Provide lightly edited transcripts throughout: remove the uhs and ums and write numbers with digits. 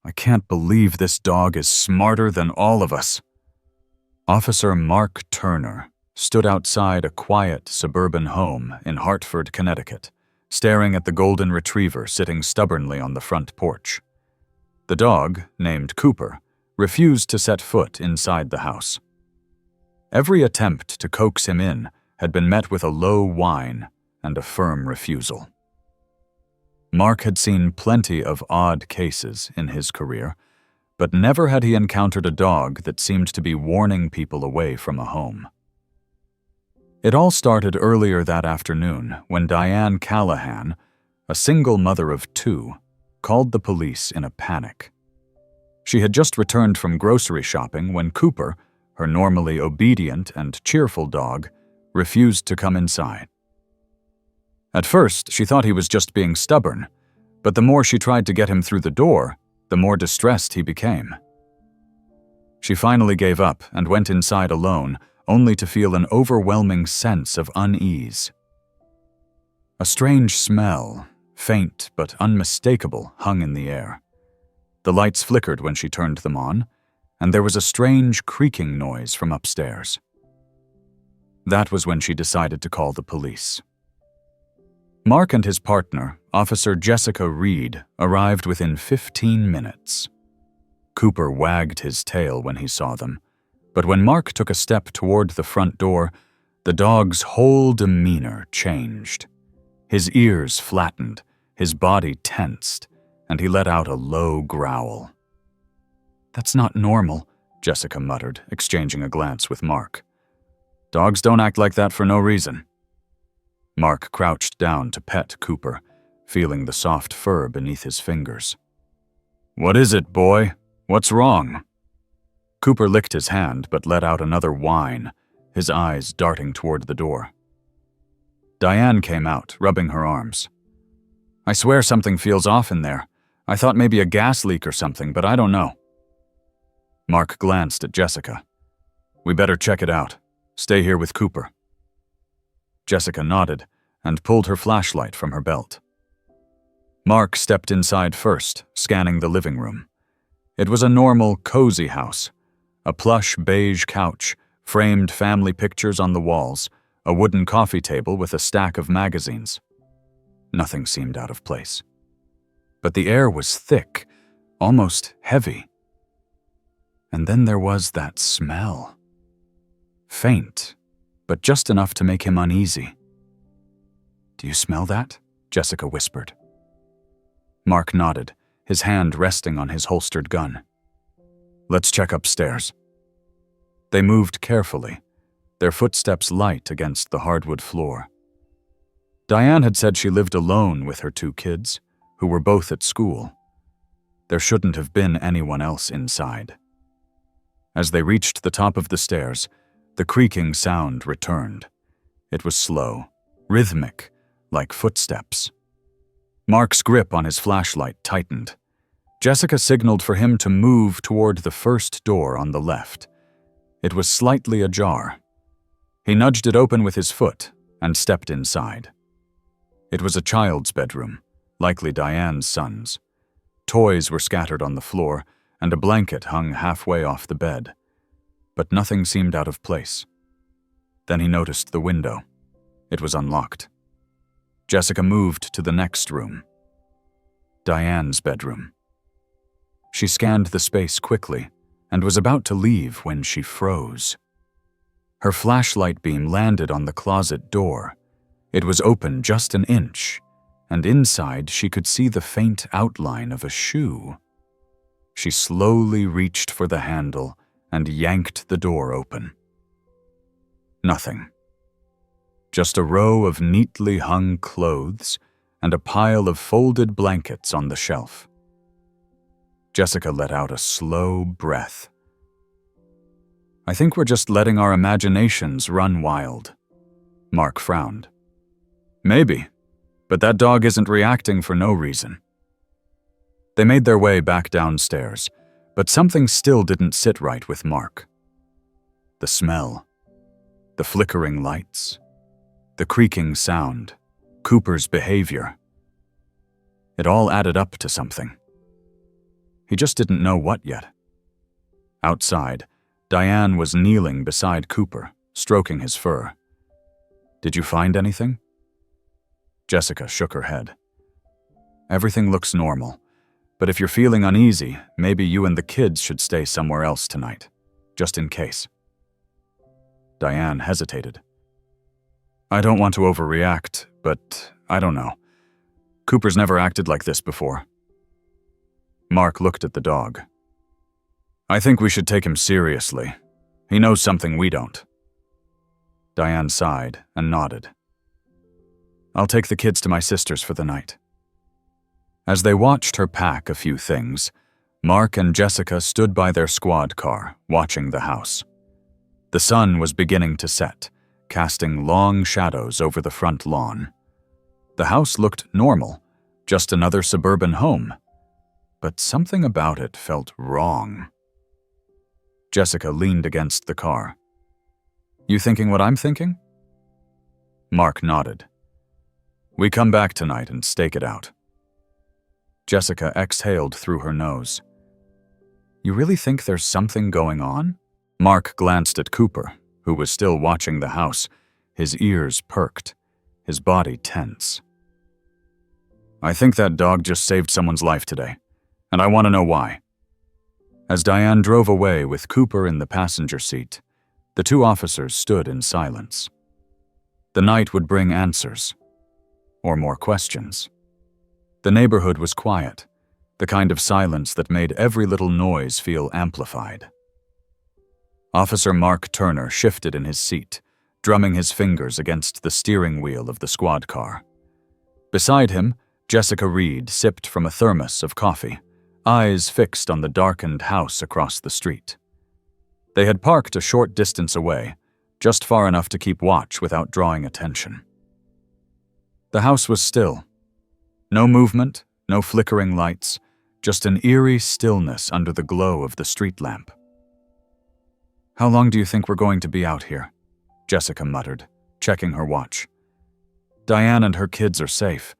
I can't believe this dog is smarter than all of us." Officer Mark Turner stood outside a quiet suburban home in Hartford, Connecticut, staring at the golden retriever sitting stubbornly on the front porch. The dog, named Cooper, refused to set foot inside the house. Every attempt to coax him in had been met with a low whine and a firm refusal. Mark had seen plenty of odd cases in his career, but never had he encountered a dog that seemed to be warning people away from a home. It all started earlier that afternoon when Diane Callahan, a single mother of 2, called the police in a panic. She had just returned from grocery shopping when Cooper, her normally obedient and cheerful dog, refused to come inside. At first, she thought he was just being stubborn, but the more she tried to get him through the door, the more distressed he became. She finally gave up and went inside alone, only to feel an overwhelming sense of unease. A strange smell, faint but unmistakable, hung in the air. The lights flickered when she turned them on, and there was a strange creaking noise from upstairs. That was when she decided to call the police. Mark and his partner, Officer Jessica Reed, arrived within 15 minutes. Cooper wagged his tail when he saw them, but when Mark took a step toward the front door, the dog's whole demeanor changed. His ears flattened, his body tensed, and he let out a low growl. "That's not normal," Jessica muttered, exchanging a glance with Mark. "Dogs don't act like that for no reason." Mark crouched down to pet Cooper, feeling the soft fur beneath his fingers. "What is it, boy? What's wrong?" Cooper licked his hand but let out another whine, his eyes darting toward the door. Diane came out, rubbing her arms. "I swear something feels off in there. I thought maybe a gas leak or something, but I don't know." Mark glanced at Jessica. "We better check it out. Stay here with Cooper." Jessica nodded and pulled her flashlight from her belt. Mark stepped inside first, scanning the living room. It was a normal, cozy house. A plush beige couch, framed family pictures on the walls, a wooden coffee table with a stack of magazines. Nothing seemed out of place. But the air was thick, almost heavy. And then there was that smell. Faint, but just enough to make him uneasy. "Do you smell that?" Jessica whispered. Mark nodded, his hand resting on his holstered gun. "Let's check upstairs." They moved carefully, their footsteps light against the hardwood floor. Diane had said she lived alone with her 2 kids, who were both at school. There shouldn't have been anyone else inside. As they reached the top of the stairs, the creaking sound returned. It was slow, rhythmic, like footsteps. Mark's grip on his flashlight tightened. Jessica signaled for him to move toward the first door on the left. It was slightly ajar. He nudged it open with his foot and stepped inside. It was a child's bedroom, likely Diane's son's. Toys were scattered on the floor, and a blanket hung halfway off the bed. But nothing seemed out of place. Then he noticed the window. It was unlocked. Jessica moved to the next room. Diane's bedroom. She scanned the space quickly and was about to leave when she froze. Her flashlight beam landed on the closet door. It was open just an inch, and inside she could see the faint outline of a shoe. She slowly reached for the handle and yanked the door open. Nothing. Just a row of neatly hung clothes and a pile of folded blankets on the shelf. Jessica let out a slow breath. "I think we're just letting our imaginations run wild." Mark frowned. "Maybe, but that dog isn't reacting for no reason." They made their way back downstairs, but something still didn't sit right with Mark. The smell, the flickering lights, the creaking sound, Cooper's behavior. It all added up to something. He just didn't know what yet. Outside, Diane was kneeling beside Cooper, stroking his fur. "Did you find anything?" Jessica shook her head. "Everything looks normal, but if you're feeling uneasy, maybe you and the kids should stay somewhere else tonight, just in case." Diane hesitated. "I don't want to overreact, but I don't know. Cooper's never acted like this before." Mark looked at the dog. "I think we should take him seriously. He knows something we don't." Diane sighed and nodded. "I'll take the kids to my sister's for the night." As they watched her pack a few things, Mark and Jessica stood by their squad car, watching the house. The sun was beginning to set, casting long shadows over the front lawn. The house looked normal, just another suburban home, but something about it felt wrong. Jessica leaned against the car. "You thinking what I'm thinking?" Mark nodded. "We come back tonight and stake it out." Jessica exhaled through her nose. "You really think there's something going on?" Mark glanced at Cooper, who was still watching the house, his ears perked, his body tense. "I think that dog just saved someone's life today, and I want to know why." As Diane drove away with Cooper in the passenger seat, the two officers stood in silence. The night would bring answers, or more questions. The neighborhood was quiet, the kind of silence that made every little noise feel amplified. Officer Mark Turner shifted in his seat, drumming his fingers against the steering wheel of the squad car. Beside him, Jessica Reed sipped from a thermos of coffee, eyes fixed on the darkened house across the street. They had parked a short distance away, just far enough to keep watch without drawing attention. The house was still. No movement, no flickering lights, just an eerie stillness under the glow of the street lamp. "How long do you think we're going to be out here?" Jessica muttered, checking her watch. "Diane and her kids are safe.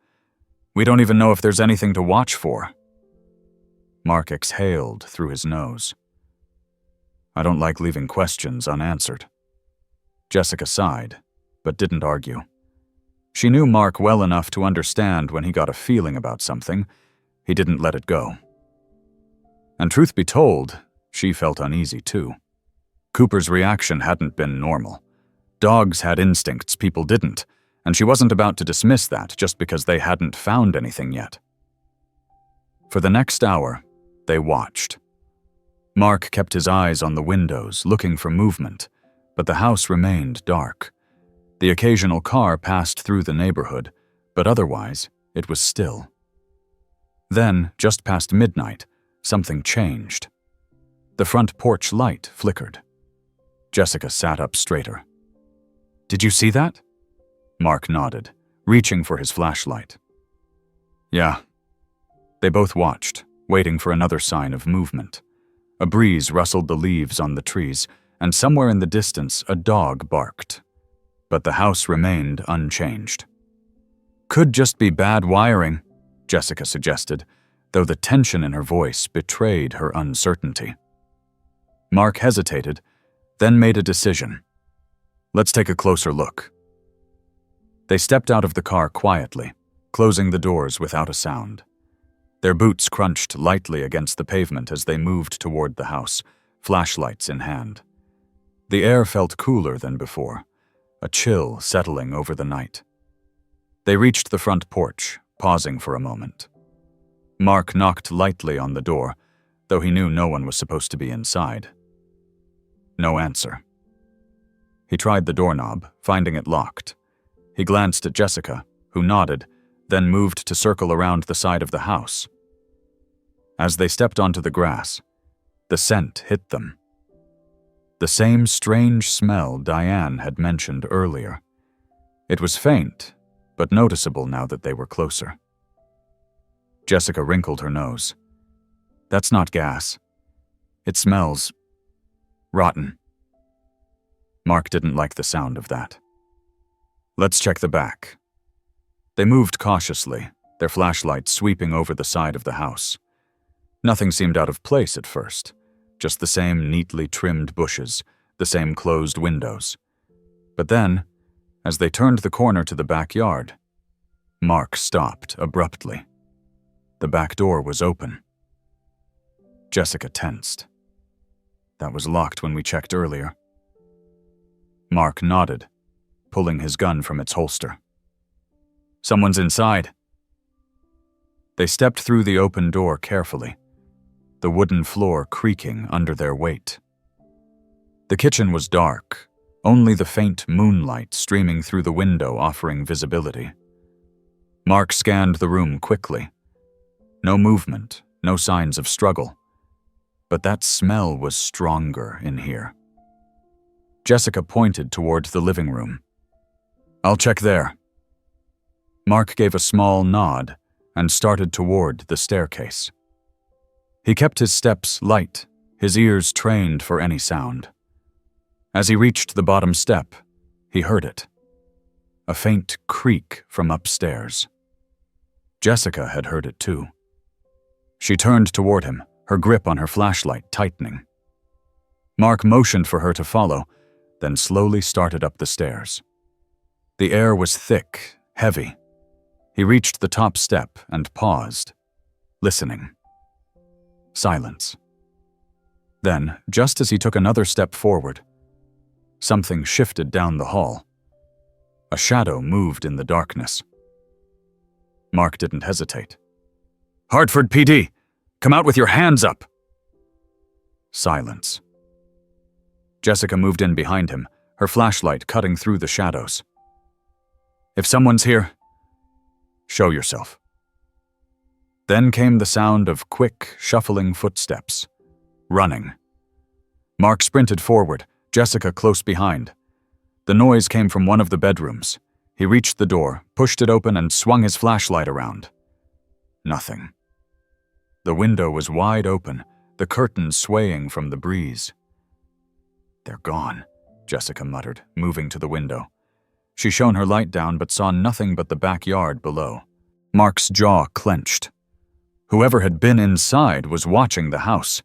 We don't even know if there's anything to watch for." Mark exhaled through his nose. "I don't like leaving questions unanswered." Jessica sighed, but didn't argue. She knew Mark well enough to understand when he got a feeling about something, he didn't let it go. And truth be told, she felt uneasy too. Cooper's reaction hadn't been normal. Dogs had instincts people didn't, and she wasn't about to dismiss that just because they hadn't found anything yet. For the next hour, they watched. Mark kept his eyes on the windows, looking for movement, but the house remained dark. The occasional car passed through the neighborhood, but otherwise, it was still. Then, just past midnight, something changed. The front porch light flickered. Jessica sat up straighter. "Did you see that?" Mark nodded, reaching for his flashlight. "Yeah." They both watched, waiting for another sign of movement. A breeze rustled the leaves on the trees, and somewhere in the distance a dog barked. But the house remained unchanged. "Could just be bad wiring," Jessica suggested, though the tension in her voice betrayed her uncertainty. Mark hesitated, then made a decision. "Let's take a closer look." They stepped out of the car quietly, closing the doors without a sound. Their boots crunched lightly against the pavement as they moved toward the house, flashlights in hand. The air felt cooler than before, a chill settling over the night. They reached the front porch, pausing for a moment. Mark knocked lightly on the door, though he knew no one was supposed to be inside. No answer. He tried the doorknob, finding it locked. He glanced at Jessica, who nodded, then moved to circle around the side of the house. As they stepped onto the grass, the scent hit them. The same strange smell Diane had mentioned earlier. It was faint, but noticeable now that they were closer. Jessica wrinkled her nose. "That's not gas. It smells rotten." Mark didn't like the sound of that. "Let's check the back." They moved cautiously, their flashlights sweeping over the side of the house. Nothing seemed out of place at first, just the same neatly trimmed bushes, the same closed windows. But then, as they turned the corner to the backyard, Mark stopped abruptly. The back door was open. Jessica tensed. That was locked when we checked earlier. Mark nodded, pulling his gun from its holster. Someone's inside. They stepped through the open door carefully, the wooden floor creaking under their weight. The kitchen was dark, only the faint moonlight streaming through the window offering visibility. Mark scanned the room quickly. No movement, no signs of struggle. But that smell was stronger in here. Jessica pointed toward the living room. "I'll check there." Mark gave a small nod and started toward the staircase. He kept his steps light, his ears trained for any sound. As he reached the bottom step, he heard it. A faint creak from upstairs. Jessica had heard it too. She turned toward him, her grip on her flashlight tightening. Mark motioned for her to follow, then slowly started up the stairs. The air was thick, heavy. He reached the top step and paused, listening. Silence. Then, just as he took another step forward, something shifted down the hall. A shadow moved in the darkness. Mark didn't hesitate. "Hartford PD! Come out with your hands up!" Silence. Jessica moved in behind him, her flashlight cutting through the shadows. "If someone's here, show yourself." Then came the sound of quick, shuffling footsteps. Running. Mark sprinted forward, Jessica close behind. The noise came from one of the bedrooms. He reached the door, pushed it open, and swung his flashlight around. Nothing. The window was wide open, the curtains swaying from the breeze. "They're gone," Jessica muttered, moving to the window. She shone her light down but saw nothing but the backyard below. Mark's jaw clenched. Whoever had been inside was watching the house.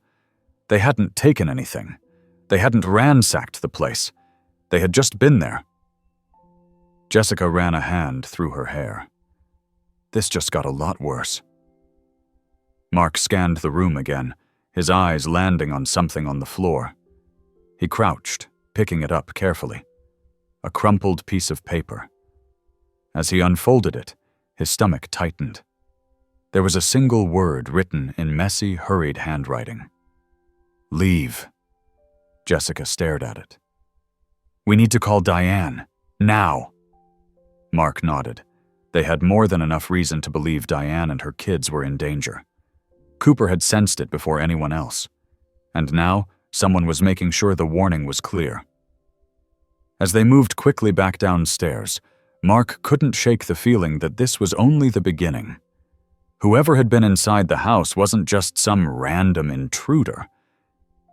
They hadn't taken anything. They hadn't ransacked the place. They had just been there. Jessica ran a hand through her hair. This just got a lot worse. Mark scanned the room again, his eyes landing on something on the floor. He crouched, picking it up carefully. A crumpled piece of paper. As he unfolded it, his stomach tightened. There was a single word written in messy, hurried handwriting. "Leave." Jessica stared at it. "We need to call Diane. Now." Mark nodded. They had more than enough reason to believe Diane and her kids were in danger. Cooper had sensed it before anyone else. And now, someone was making sure the warning was clear. As they moved quickly back downstairs, Mark couldn't shake the feeling that this was only the beginning. Whoever had been inside the house wasn't just some random intruder.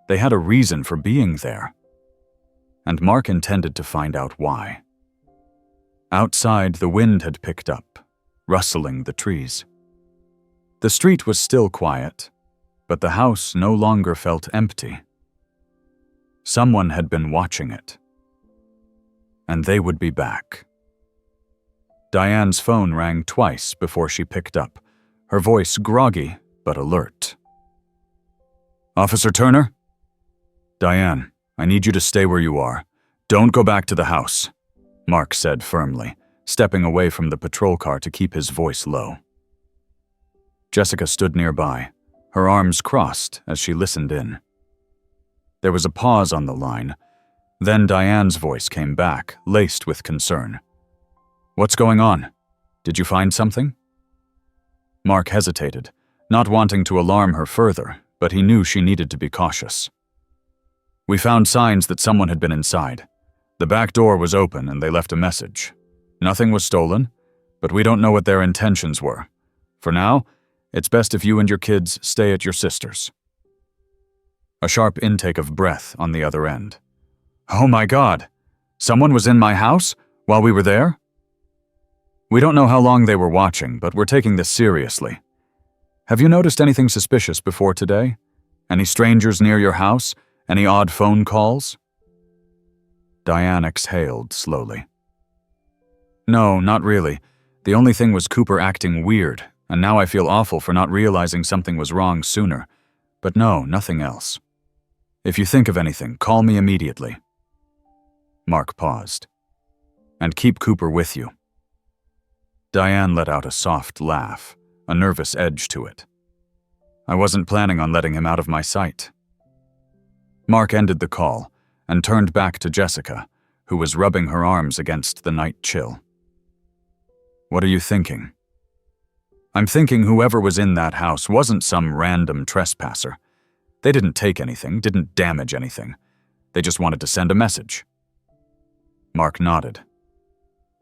They had a reason for being there. And Mark intended to find out why. Outside, the wind had picked up, rustling the trees. The street was still quiet, but the house no longer felt empty. Someone had been watching it. And they would be back. Diane's phone rang twice before she picked up, her voice groggy but alert. "Officer Turner?" "Diane, I need you to stay where you are. Don't go back to the house," Mark said firmly, stepping away from the patrol car to keep his voice low. Jessica stood nearby, her arms crossed as she listened in. There was a pause on the line. Then Diane's voice came back, laced with concern. "What's going on? Did you find something?" Mark hesitated, not wanting to alarm her further, but he knew she needed to be cautious. "We found signs that someone had been inside. The back door was open and they left a message. Nothing was stolen, but we don't know what their intentions were. For now, it's best if you and your kids stay at your sister's." A sharp intake of breath on the other end. "Oh my God! Someone was in my house while we were there?" "We don't know how long they were watching, but we're taking this seriously." Have you noticed anything suspicious before today? Any strangers near your house? Any odd phone calls?" Diane exhaled slowly. "No, not really. The only thing was Cooper acting weird, and now I feel awful for not realizing something was wrong sooner. But no, nothing else. If you think of anything, call me immediately." Mark paused. "And keep Cooper with you." Diane let out a soft laugh, a nervous edge to it. "I wasn't planning on letting him out of my sight." Mark ended the call and turned back to Jessica, who was rubbing her arms against the night chill. "What are you thinking?" "I'm thinking whoever was in that house wasn't some random trespasser. They didn't take anything, didn't damage anything. They just wanted to send a message." Mark nodded.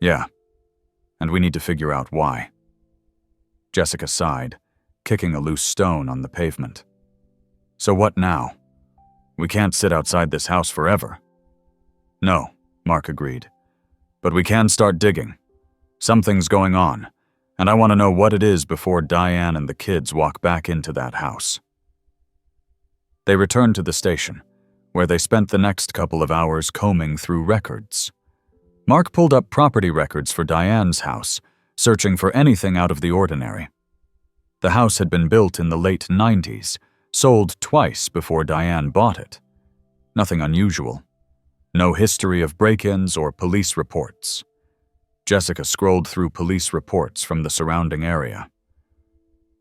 "Yeah, and we need to figure out why." Jessica sighed, kicking a loose stone on the pavement. "So what now? We can't sit outside this house forever." "No," Mark agreed. "But we can start digging. Something's going on, and I want to know what it is before Diane and the kids walk back into that house." They returned to the station, where they spent the next couple of hours combing through records. Mark pulled up property records for Diane's house, searching for anything out of the ordinary. The house had been built in the late 90s, sold twice before Diane bought it. Nothing unusual. No history of break-ins or police reports. Jessica scrolled through police reports from the surrounding area.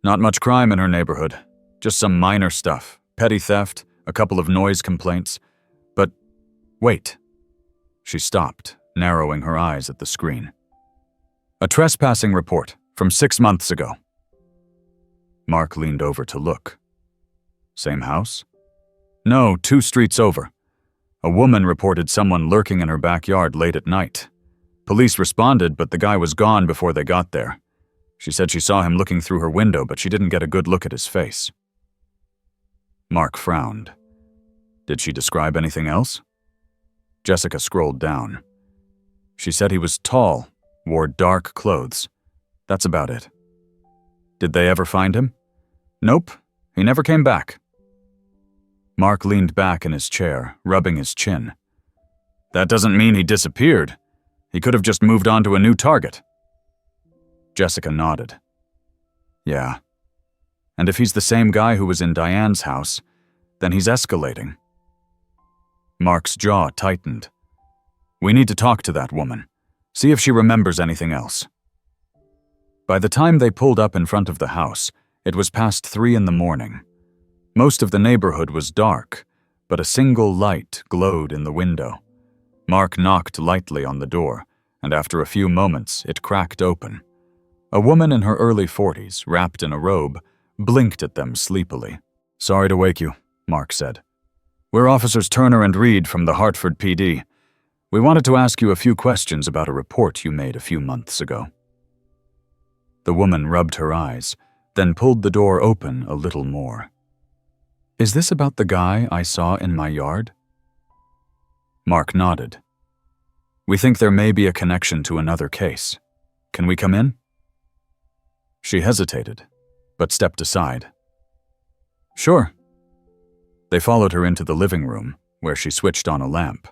Not much crime in her neighborhood, just some minor stuff, petty theft, a couple of noise complaints. But wait. She stopped, narrowing her eyes at the screen. "A trespassing report from 6 months ago." Mark leaned over to look. "Same house?" "No, 2 streets over. A woman reported someone lurking in her backyard late at night. Police responded, but the guy was gone before they got there. She said she saw him looking through her window, but she didn't get a good look at his face." Mark frowned. "Did she describe anything else?" Jessica scrolled down. "She said he was tall, wore dark clothes. That's about it." "Did they ever find him?" "Nope, he never came back." Mark leaned back in his chair, rubbing his chin. "That doesn't mean he disappeared. He could have just moved on to a new target." Jessica nodded. "Yeah. And if he's the same guy who was in Diane's house, then he's escalating." Mark's jaw tightened. "We need to talk to that woman. See if she remembers anything else." By the time they pulled up in front of the house, it was past 3 in the morning. Most of the neighborhood was dark, but a single light glowed in the window. Mark knocked lightly on the door, and after a few moments, it cracked open. A woman in her early 40s, wrapped in a robe, blinked at them sleepily. "Sorry to wake you," Mark said. "We're Officers Turner and Reed from the Hartford PD. We wanted to ask you a few questions about a report you made a few months ago." The woman rubbed her eyes, then pulled the door open a little more. "Is this about the guy I saw in my yard?" Mark nodded. "We think there may be a connection to another case. Can we come in?" She hesitated, but stepped aside. "Sure." They followed her into the living room, where she switched on a lamp.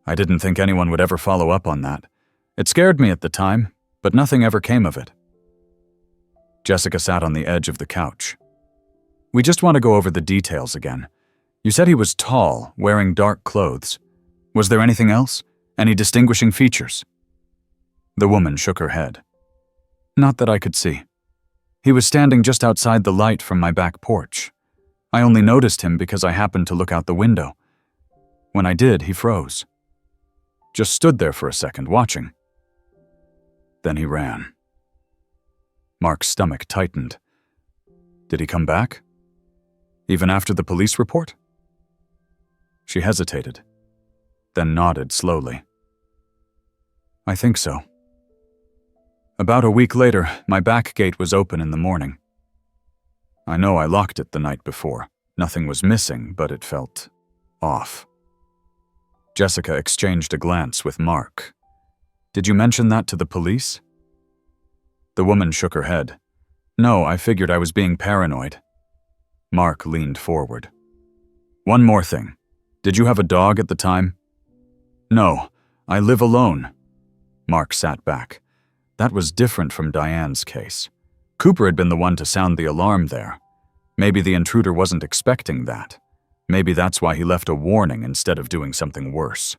"I didn't think anyone would ever follow up on that. It scared me at the time, but nothing ever came of it." Jessica sat on the edge of the couch. "We just want to go over the details again. You said he was tall, wearing dark clothes. Was there anything else? Any distinguishing features?" The woman shook her head. "Not that I could see. He was standing just outside the light from my back porch. I only noticed him because I happened to look out the window. When I did, he froze. Just stood there for a second, watching. Then he ran." Mark's stomach tightened. "Did he come back? Even after the police report?" She hesitated, then nodded slowly. "I think so. About a week later, my back gate was open in the morning. I know I locked it the night before. Nothing was missing, but it felt off." Jessica exchanged a glance with Mark. "Did you mention that to the police?" The woman shook her head. No, I figured I was being paranoid. Mark leaned forward. One more thing. Did you have a dog at the time? No, I live alone. Mark sat back. That was different from Diane's case. Cooper had been the one to sound the alarm there. Maybe the intruder wasn't expecting that. Maybe that's why he left a warning instead of doing something worse.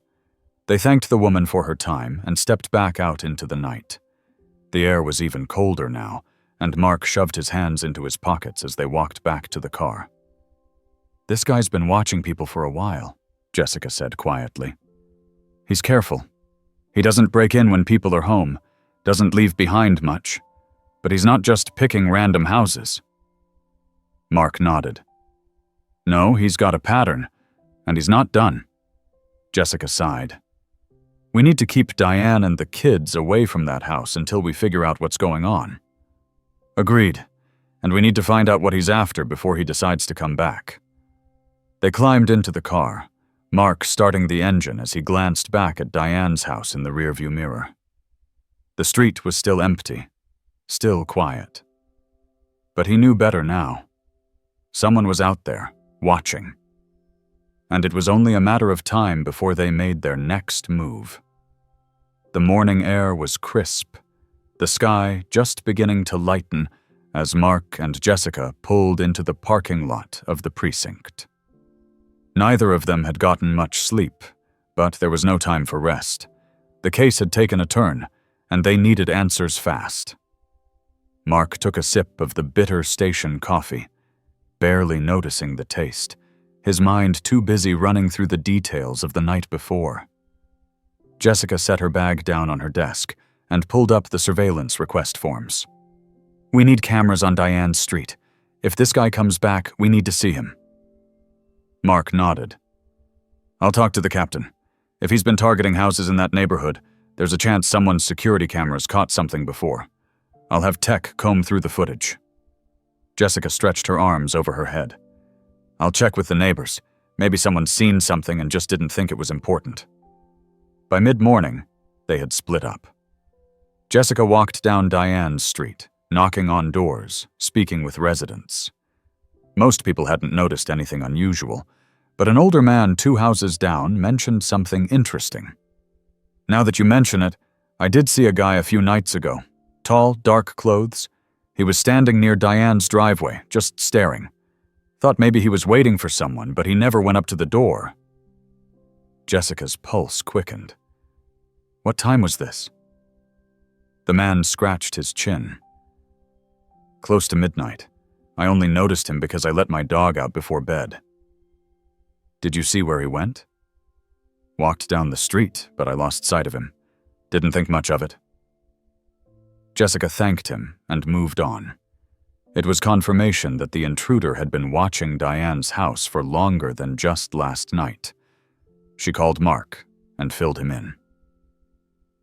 They thanked the woman for her time and stepped back out into the night. The air was even colder now, and Mark shoved his hands into his pockets as they walked back to the car. This guy's been watching people for a while, Jessica said quietly. He's careful. He doesn't break in when people are home, doesn't leave behind much, but he's not just picking random houses. Mark nodded. No, he's got a pattern, and he's not done. Jessica sighed. We need to keep Diane and the kids away from that house until we figure out what's going on. Agreed, and we need to find out what he's after before he decides to come back. They climbed into the car, Mark starting the engine as he glanced back at Diane's house in the rearview mirror. The street was still empty, still quiet. But he knew better now. Someone was out there, watching. And it was only a matter of time before they made their next move. The morning air was crisp, the sky just beginning to lighten as Mark and Jessica pulled into the parking lot of the precinct. Neither of them had gotten much sleep, but there was no time for rest. The case had taken a turn, and they needed answers fast. Mark took a sip of the bitter station coffee, barely noticing the taste, his mind too busy running through the details of the night before. Jessica set her bag down on her desk and pulled up the surveillance request forms. We need cameras on Diane's street. If this guy comes back, we need to see him. Mark nodded. I'll talk to the captain. If he's been targeting houses in that neighborhood, there's a chance someone's security cameras caught something before. I'll have tech comb through the footage. Jessica stretched her arms over her head. I'll check with the neighbors. Maybe someone's seen something and just didn't think it was important. By mid-morning, they had split up. Jessica walked down Diane's street, knocking on doors, speaking with residents. Most people hadn't noticed anything unusual, but an older man 2 houses down mentioned something interesting. Now that you mention it, I did see a guy a few nights ago. Tall, dark clothes. He was standing near Diane's driveway, just staring. Thought maybe he was waiting for someone, but he never went up to the door. Jessica's pulse quickened. What time was this? The man scratched his chin. Close to midnight. I only noticed him because I let my dog out before bed. Did you see where he went? Walked down the street, but I lost sight of him. Didn't think much of it. Jessica thanked him and moved on. It was confirmation that the intruder had been watching Diane's house for longer than just last night. She called Mark and filled him in.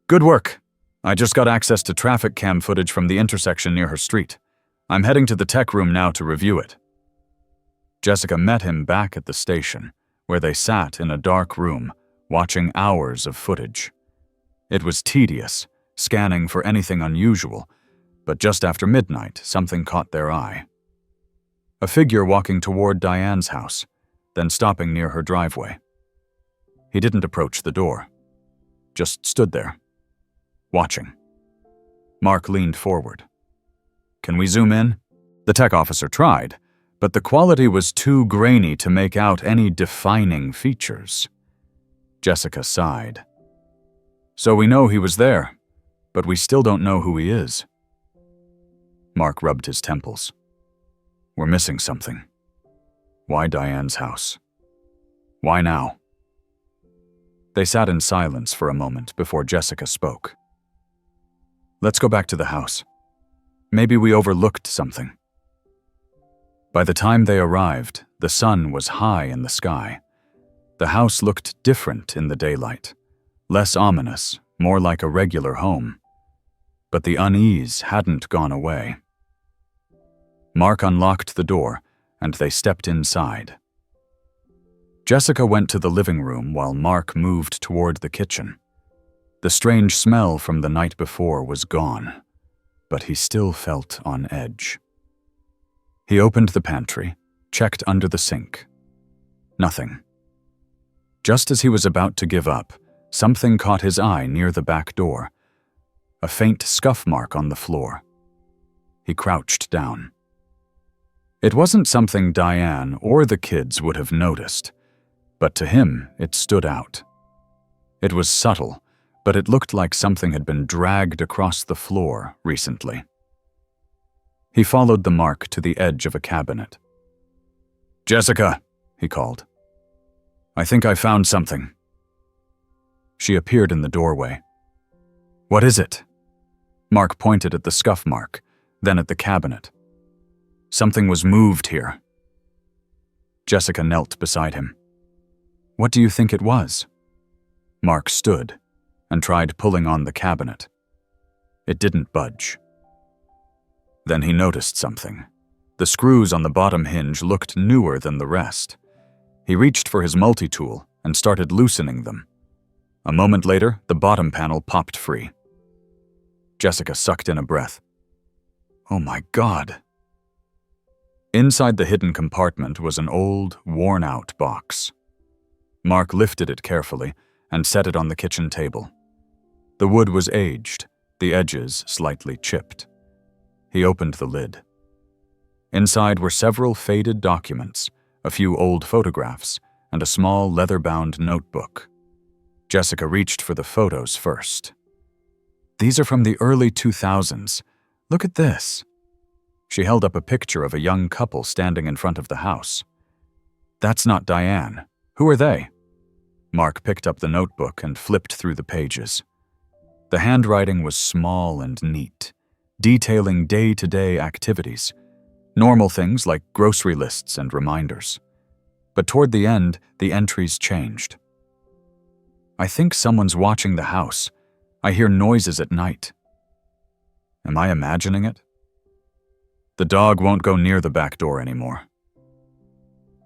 Good work. I just got access to traffic cam footage from the intersection near her street. I'm heading to the tech room now to review it. Jessica met him back at the station, where they sat in a dark room, watching hours of footage. It was tedious, scanning for anything unusual, but just after midnight, something caught their eye. A figure walking toward Diane's house, then stopping near her driveway. He didn't approach the door, just stood there, watching. Mark leaned forward. Can we zoom in? The tech officer tried, but the quality was too grainy to make out any defining features. Jessica sighed. So we know he was there, but we still don't know who he is. Mark rubbed his temples. We're missing something. Why Diane's house? Why now? They sat in silence for a moment before Jessica spoke. Let's go back to the house. Maybe we overlooked something. By the time they arrived, the sun was high in the sky. The house looked different in the daylight, less ominous, more like a regular home. But the unease hadn't gone away. Mark unlocked the door, and they stepped inside. Jessica went to the living room while Mark moved toward the kitchen. The strange smell from the night before was gone, but he still felt on edge. He opened the pantry, checked under the sink. Nothing. Just as he was about to give up, something caught his eye near the back door. A faint scuff mark on the floor. He crouched down. It wasn't something Diane or the kids would have noticed, but to him it stood out. It was subtle, but it looked like something had been dragged across the floor recently. He followed the mark to the edge of a cabinet. "Jessica," he called. "I think I found something." She appeared in the doorway. "What is it?" Mark pointed at the scuff mark, then at the cabinet. "Something was moved here." Jessica knelt beside him. "What do you think it was?" Mark stood and tried pulling on the cabinet. It didn't budge. Then he noticed something. The screws on the bottom hinge looked newer than the rest. He reached for his multi-tool and started loosening them. A moment later, the bottom panel popped free. Jessica sucked in a breath. "Oh my God." Inside the hidden compartment was an old, worn-out box. Mark lifted it carefully and set it on the kitchen table. The wood was aged, the edges slightly chipped. He opened the lid. Inside were several faded documents, a few old photographs, and a small leather-bound notebook. Jessica reached for the photos first. "These are from the early 2000s. Look at this." She held up a picture of a young couple standing in front of the house. "That's not Diane. Who are they?" Mark picked up the notebook and flipped through the pages. The handwriting was small and neat, detailing day-to-day activities, normal things like grocery lists and reminders. But toward the end, the entries changed. "I think someone's watching the house. I hear noises at night." Am I imagining it? "The dog won't go near the back door anymore."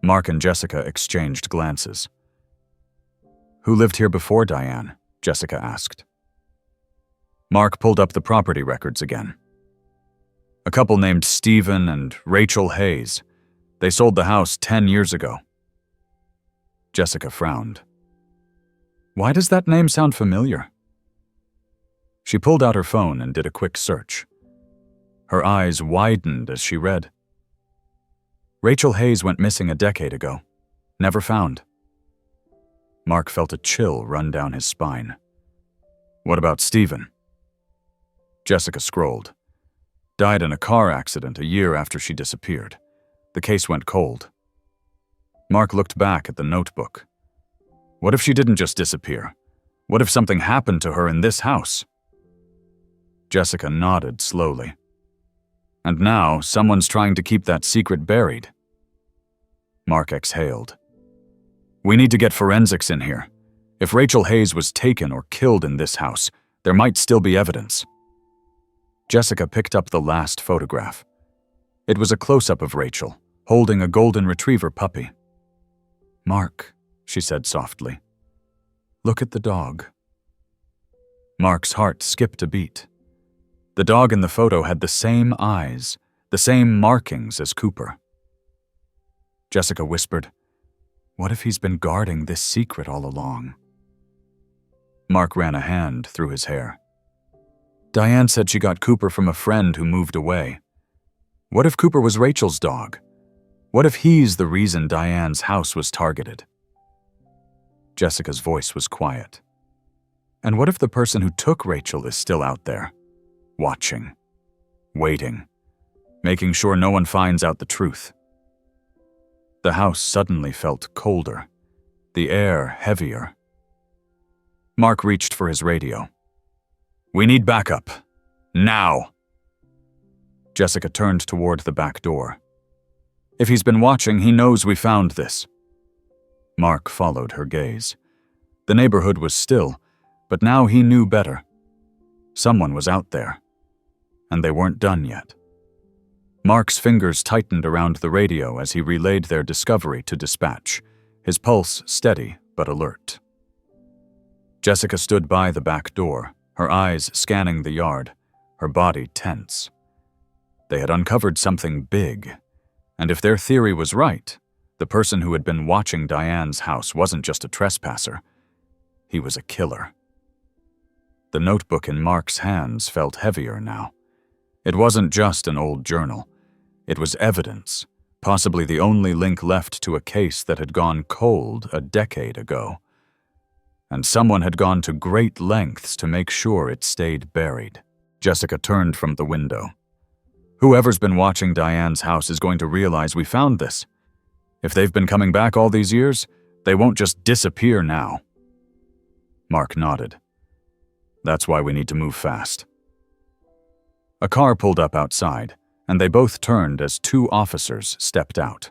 Mark and Jessica exchanged glances. "Who lived here before Diane?" Jessica asked. Mark pulled up the property records again. "A couple named Stephen and Rachel Hayes. They sold the house 10 years ago." Jessica frowned. "Why does that name sound familiar?" She pulled out her phone and did a quick search. Her eyes widened as she read. "Rachel Hayes went missing a decade ago. Never found." Mark felt a chill run down his spine. "What about Stephen?" Jessica scrolled. "Died in a car accident a year after she disappeared. The case went cold." Mark looked back at the notebook. What if she didn't just disappear? What if something happened to her in this house? Jessica nodded slowly. And now someone's trying to keep that secret buried. Mark exhaled. "We need to get forensics in here. If Rachel Hayes was taken or killed in this house, there might still be evidence." Jessica picked up the last photograph. It was a close-up of Rachel, holding a golden retriever puppy. "Mark," she said softly, "look at the dog." Mark's heart skipped a beat. The dog in the photo had the same eyes, the same markings as Cooper. Jessica whispered, "What if he's been guarding this secret all along?" Mark ran a hand through his hair. "Diane said she got Cooper from a friend who moved away. What if Cooper was Rachel's dog? What if he's the reason Diane's house was targeted?" Jessica's voice was quiet. "And what if the person who took Rachel is still out there, watching, waiting, making sure no one finds out the truth?" The house suddenly felt colder, the air heavier. Mark reached for his radio. "We need backup. Now!" Jessica turned toward the back door. "If he's been watching, he knows we found this." Mark followed her gaze. The neighborhood was still, but now he knew better. Someone was out there, and they weren't done yet. Mark's fingers tightened around the radio as he relayed their discovery to dispatch, his pulse steady but alert. Jessica stood by the back door, her eyes scanning the yard, her body tense. They had uncovered something big, And if their theory was right, the person who had been watching Diane's house wasn't just a trespasser. He was a killer. The notebook in Mark's hands felt heavier now. It wasn't just an old journal. It was evidence, possibly the only link left to a case that had gone cold a decade ago. And someone had gone to great lengths to make sure it stayed buried. Jessica turned from the window. Whoever's been watching Diane's house is going to realize we found this. If they've been coming back all these years, they won't just disappear now. Mark nodded. That's why we need to move fast. A car pulled up outside, and they both turned as two officers stepped out.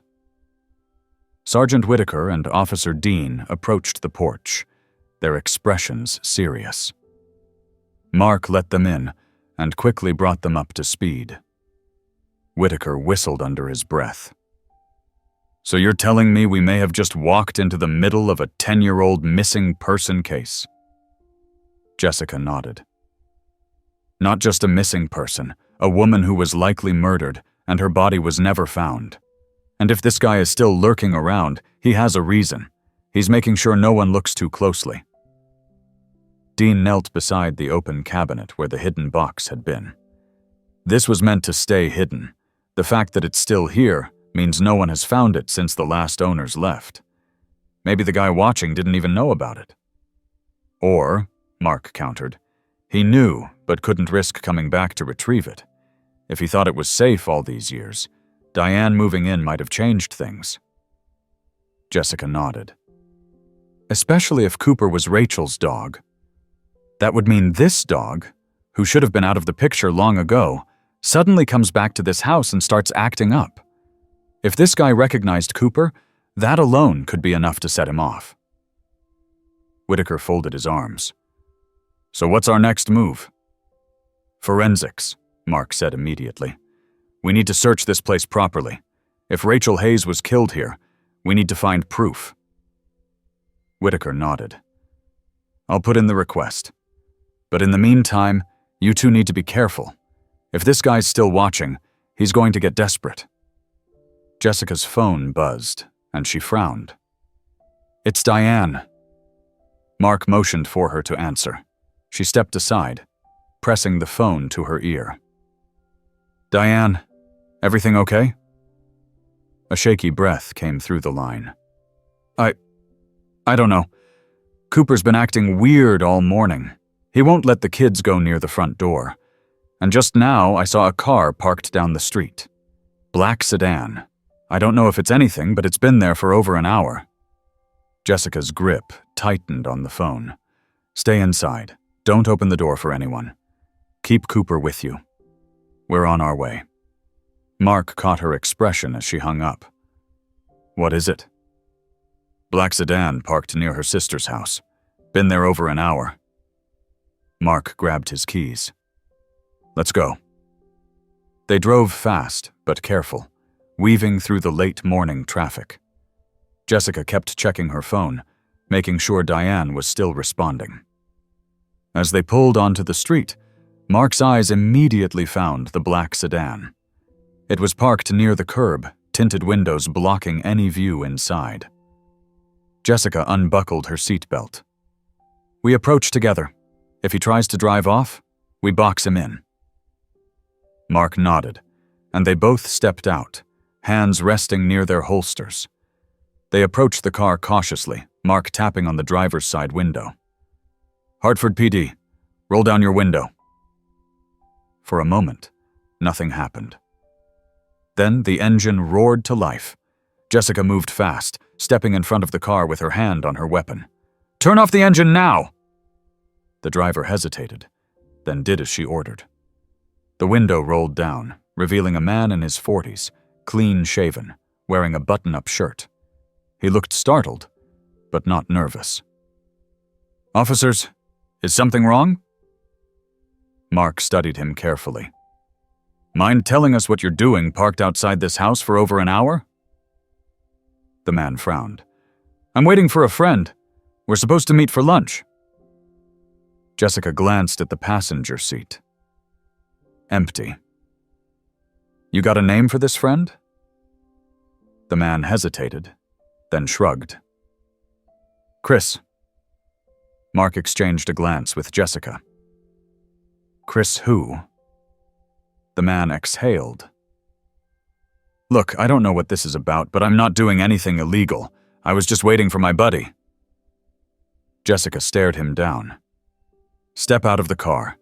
Sergeant Whitaker and Officer Dean approached the porch, their expressions serious. Mark let them in and quickly brought them up to speed. Whitaker whistled under his breath. So you're telling me we may have just walked into the middle of a 10-year-old missing person case? Jessica nodded. Not just a missing person, a woman who was likely murdered, and her body was never found. And if this guy is still lurking around, he has a reason. He's making sure no one looks too closely. Dean knelt beside the open cabinet where the hidden box had been. This was meant to stay hidden. The fact that it's still here means no one has found it since the last owners left. Maybe the guy watching didn't even know about it. Or, Mark countered, he knew but couldn't risk coming back to retrieve it. If he thought it was safe all these years, Diane moving in might have changed things. Jessica nodded. Especially if Cooper was Rachel's dog. That would mean this dog, who should have been out of the picture long ago, suddenly comes back to this house and starts acting up. If this guy recognized Cooper, that alone could be enough to set him off. Whitaker folded his arms. So what's our next move? Forensics, Mark said immediately. We need to search this place properly. If Rachel Hayes was killed here, we need to find proof. Whitaker nodded. I'll put in the request. But in the meantime, you two need to be careful. If this guy's still watching, he's going to get desperate. Jessica's phone buzzed, and she frowned. It's Diane. Mark motioned for her to answer. She stepped aside, pressing the phone to her ear. Diane, everything okay? A shaky breath came through the line. I don't know. Cooper's been acting weird all morning. He won't let the kids go near the front door. And just now, I saw a car parked down the street. Black sedan. I don't know if it's anything, but it's been there for over an hour. Jessica's grip tightened on the phone. Stay inside. Don't open the door for anyone. Keep Cooper with you. We're on our way. Mark caught her expression as she hung up. What is it? Black sedan parked near her sister's house. Been there over an hour. Mark grabbed his keys. Let's go. They drove fast, but careful, weaving through the late morning traffic. Jessica kept checking her phone, making sure Diane was still responding. As they pulled onto the street, Mark's eyes immediately found the black sedan. It was parked near the curb, tinted windows blocking any view inside. Jessica unbuckled her seatbelt. We approach together. If he tries to drive off, we box him in. Mark nodded, and they both stepped out, hands resting near their holsters. They approached the car cautiously, Mark tapping on the driver's side window. Hartford PD, roll down your window. For a moment, nothing happened. Then the engine roared to life. Jessica moved fast, stepping in front of the car with her hand on her weapon. Turn off the engine now! The driver hesitated, then did as she ordered. The window rolled down, revealing a man in his 40s, clean-shaven, wearing a button-up shirt. He looked startled, but not nervous. Officers, is something wrong? Mark studied him carefully. Mind telling us what you're doing parked outside this house for over an hour? The man frowned. I'm waiting for a friend. We're supposed to meet for lunch. Jessica glanced at the passenger seat. Empty. You got a name for this friend? The man hesitated, then shrugged. Chris. Mark exchanged a glance with Jessica. Chris who? The man exhaled. Look, I don't know what this is about, but I'm not doing anything illegal. I was just waiting for my buddy. Jessica stared him down. Step out of the car.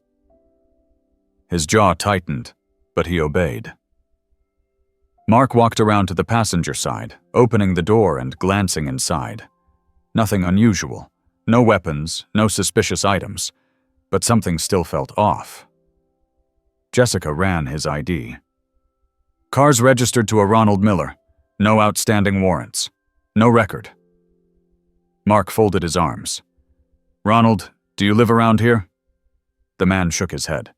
His jaw tightened, but he obeyed. Mark walked around to the passenger side, opening the door and glancing inside. Nothing unusual. No weapons, no suspicious items. But something still felt off. Jessica ran his ID. Car's registered to a Ronald Miller. No outstanding warrants. No record. Mark folded his arms. Ronald, do you live around here? The man shook his head.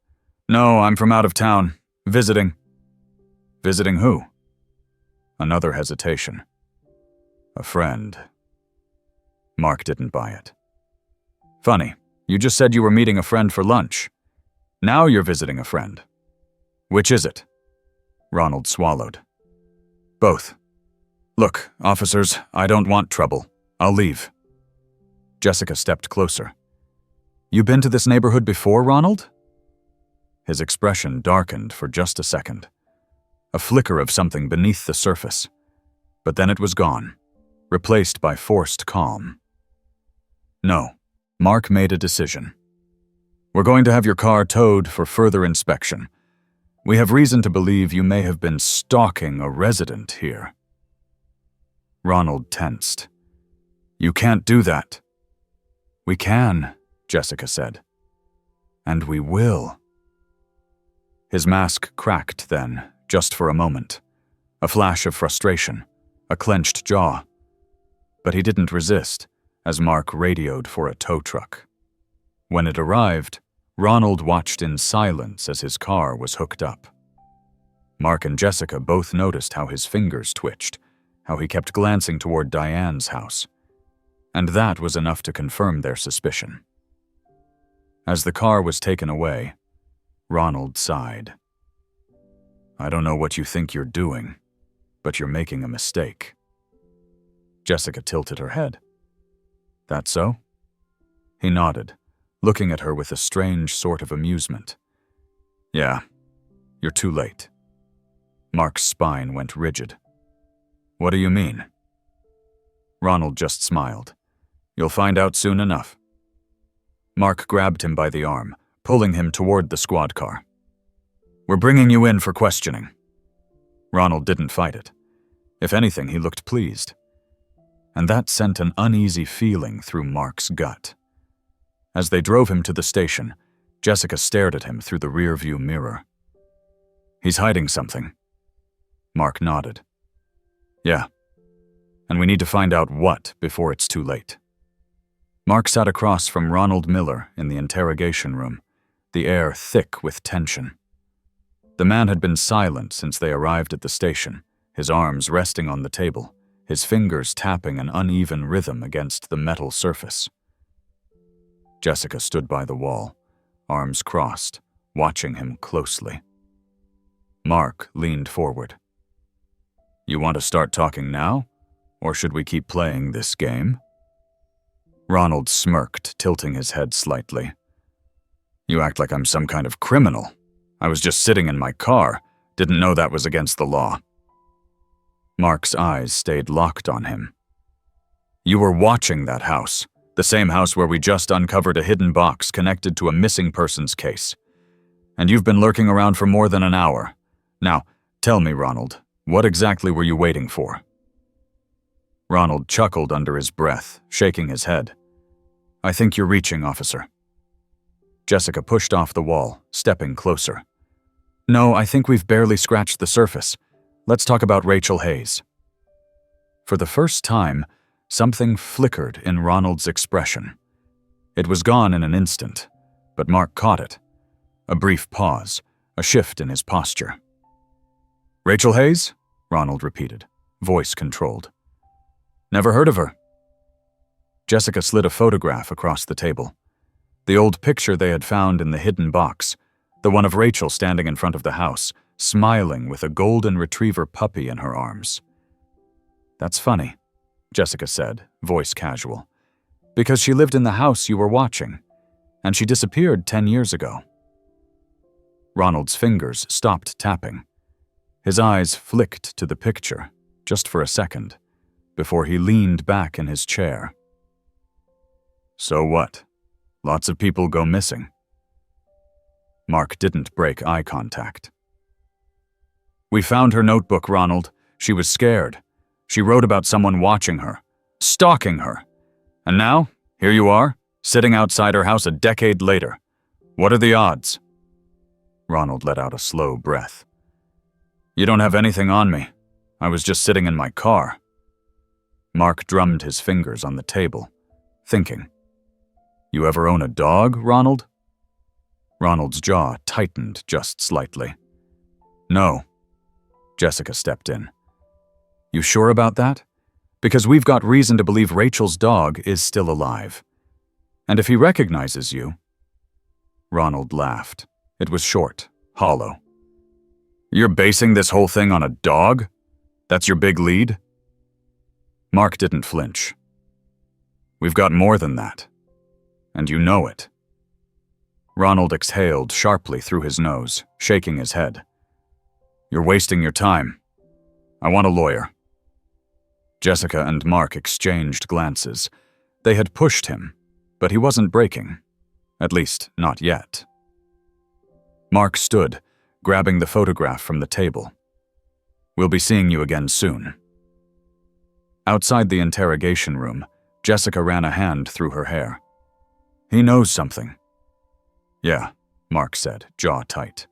No, I'm from out of town. Visiting. Visiting who? Another hesitation. A friend. Mark didn't buy it. Funny, you just said you were meeting a friend for lunch. Now you're visiting a friend. Which is it? Ronald swallowed. Both. Look, officers, I don't want trouble. I'll leave. Jessica stepped closer. You been to this neighborhood before, Ronald? His expression darkened for just a second. A flicker of something beneath the surface. But then it was gone, replaced by forced calm. No, Mark made a decision. We're going to have your car towed for further inspection. We have reason to believe you may have been stalking a resident here. Ronald tensed. You can't do that. We can, Jessica said. And we will. His mask cracked then, just for a moment. A flash of frustration, a clenched jaw. But he didn't resist, as Mark radioed for a tow truck. When it arrived, Ronald watched in silence as his car was hooked up. Mark and Jessica both noticed how his fingers twitched, how he kept glancing toward Diane's house. And that was enough to confirm their suspicion. As the car was taken away, Ronald sighed. I don't know what you think you're doing, but you're making a mistake. Jessica tilted her head. That so? He nodded, looking at her with a strange sort of amusement. Yeah, you're too late. Mark's spine went rigid. What do you mean? Ronald just smiled. You'll find out soon enough. Mark grabbed him by the arm, pulling him toward the squad car. We're bringing you in for questioning. Ronald didn't fight it. If anything, he looked pleased. And that sent an uneasy feeling through Mark's gut. As they drove him to the station, Jessica stared at him through the rearview mirror. He's hiding something. Mark nodded. Yeah. And we need to find out what before it's too late. Mark sat across from Ronald Miller in the interrogation room, the air thick with tension. The man had been silent since they arrived at the station, his arms resting on the table, his fingers tapping an uneven rhythm against the metal surface. Jessica stood by the wall, arms crossed, watching him closely. Mark leaned forward. You want to start talking now, or should we keep playing this game? Ronald smirked, tilting his head slightly. You act like I'm some kind of criminal. I was just sitting in my car, didn't know that was against the law. Mark's eyes stayed locked on him. You were watching that house, the same house where we just uncovered a hidden box connected to a missing persons case. And you've been lurking around for more than an hour. Now, tell me, Ronald, what exactly were you waiting for? Ronald chuckled under his breath, shaking his head. I think you're reaching, officer. Jessica pushed off the wall, stepping closer. No, I think we've barely scratched the surface. Let's talk about Rachel Hayes. For the first time, something flickered in Ronald's expression. It was gone in an instant, but Mark caught it. A brief pause, a shift in his posture. Rachel Hayes? Ronald repeated, voice controlled. Never heard of her. Jessica slid a photograph across the table. The old picture they had found in the hidden box, the one of Rachel standing in front of the house, smiling with a golden retriever puppy in her arms. That's funny, Jessica said, voice casual. Because she lived in the house you were watching, and she disappeared 10 years ago. Ronald's fingers stopped tapping. His eyes flicked to the picture, just for a second, before he leaned back in his chair. So what? Lots of people go missing. Mark didn't break eye contact. We found her notebook, Ronald. She was scared. She wrote about someone watching her, stalking her. And now, here you are, sitting outside her house a decade later. What are the odds? Ronald let out a slow breath. You don't have anything on me. I was just sitting in my car. Mark drummed his fingers on the table, thinking. You ever own a dog, Ronald? Ronald's jaw tightened just slightly. No. Jessica stepped in. You sure about that? Because we've got reason to believe Rachel's dog is still alive. And if he recognizes you... Ronald laughed. It was short, hollow. You're basing this whole thing on a dog? That's your big lead? Mark didn't flinch. We've got more than that. And you know it. Ronald exhaled sharply through his nose, shaking his head. You're wasting your time. I want a lawyer. Jessica and Mark exchanged glances. They had pushed him, but he wasn't breaking. At least, not yet. Mark stood, grabbing the photograph from the table. We'll be seeing you again soon. Outside the interrogation room, Jessica ran a hand through her hair. He knows something. Yeah, Mark said, jaw tight.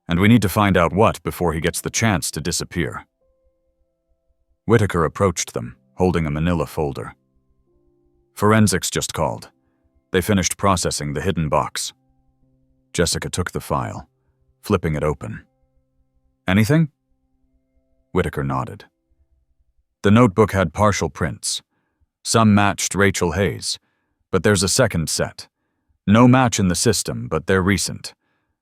And we need to find out what before he gets the chance to disappear. Whitaker approached them, holding a manila folder. Forensics just called. They finished processing the hidden box. Jessica took the file, flipping it open. Anything? Whitaker nodded. The notebook had partial prints. Some matched Rachel Hayes, but there's a second set. No match in the system, but they're recent.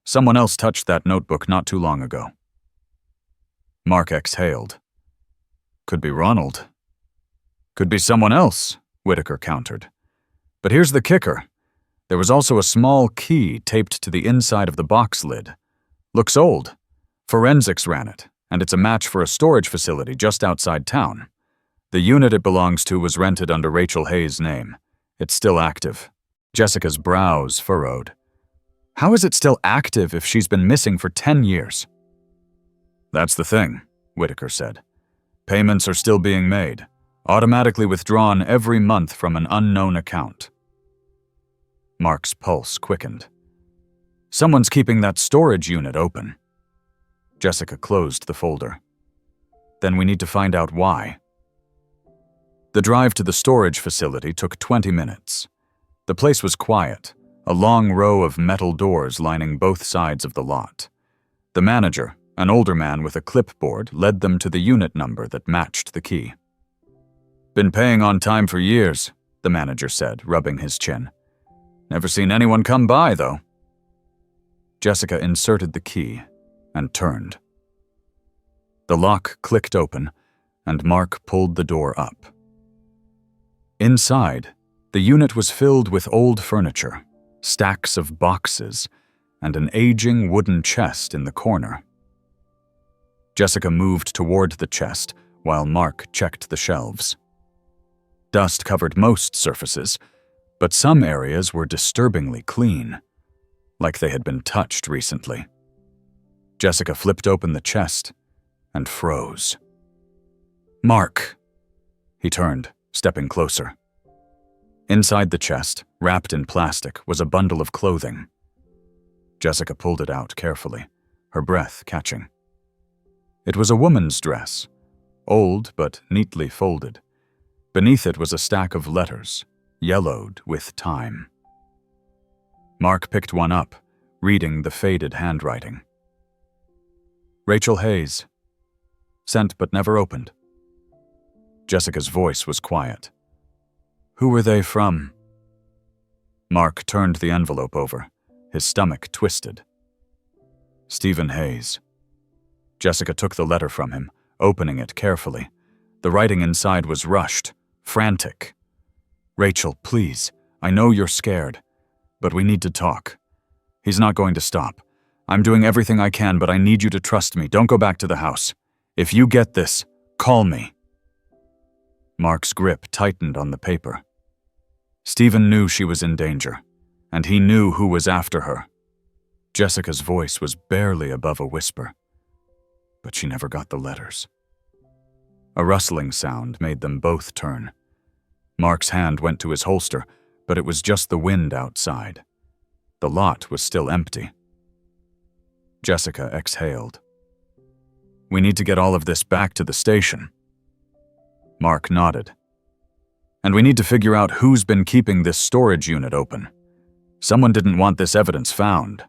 Someone else touched that notebook not too long ago. Mark exhaled. Could be Ronald. Could be someone else, Whitaker countered. But here's the kicker. There was also a small key taped to the inside of the box lid. Looks old. Forensics ran it, and it's a match for a storage facility just outside town. The unit it belongs to was rented under Rachel Hayes' name. It's still active. Jessica's brows furrowed. How is it still active if she's been missing for 10 years? That's the thing, Whitaker said. Payments are still being made, automatically withdrawn every month from an unknown account. Mark's pulse quickened. Someone's keeping that storage unit open. Jessica closed the folder. Then we need to find out why. The drive to the storage facility took 20 minutes. The place was quiet, a long row of metal doors lining both sides of the lot. The manager, an older man with a clipboard, led them to the unit number that matched the key. Been paying on time for years, the manager said, rubbing his chin. Never seen anyone come by, though. Jessica inserted the key and turned. The lock clicked open, and Mark pulled the door up. Inside, the unit was filled with old furniture, stacks of boxes, and an aging wooden chest in the corner. Jessica moved toward the chest while Mark checked the shelves. Dust covered most surfaces, but some areas were disturbingly clean, like they had been touched recently. Jessica flipped open the chest and froze. Mark! He turned, stepping closer. Inside the chest, wrapped in plastic, was a bundle of clothing. Jessica pulled it out carefully, her breath catching. It was a woman's dress, old but neatly folded. Beneath it was a stack of letters, yellowed with time. Mark picked one up, reading the faded handwriting. Rachel Hayes. Sent but never opened. Jessica's voice was quiet. Who were they from? Mark turned the envelope over, his stomach twisted. Stephen Hayes. Jessica took the letter from him, opening it carefully. The writing inside was rushed, frantic. "Rachel, please, I know you're scared, but we need to talk. He's not going to stop. I'm doing everything I can, but I need you to trust me. Don't go back to the house. If you get this, call me." Mark's grip tightened on the paper. Stephen knew she was in danger, and he knew who was after her. Jessica's voice was barely above a whisper, but she never got the letters. A rustling sound made them both turn. Mark's hand went to his holster, but it was just the wind outside. The lot was still empty. Jessica exhaled. "We need to get all of this back to the station." Mark nodded. "And we need to figure out who's been keeping this storage unit open. Someone didn't want this evidence found."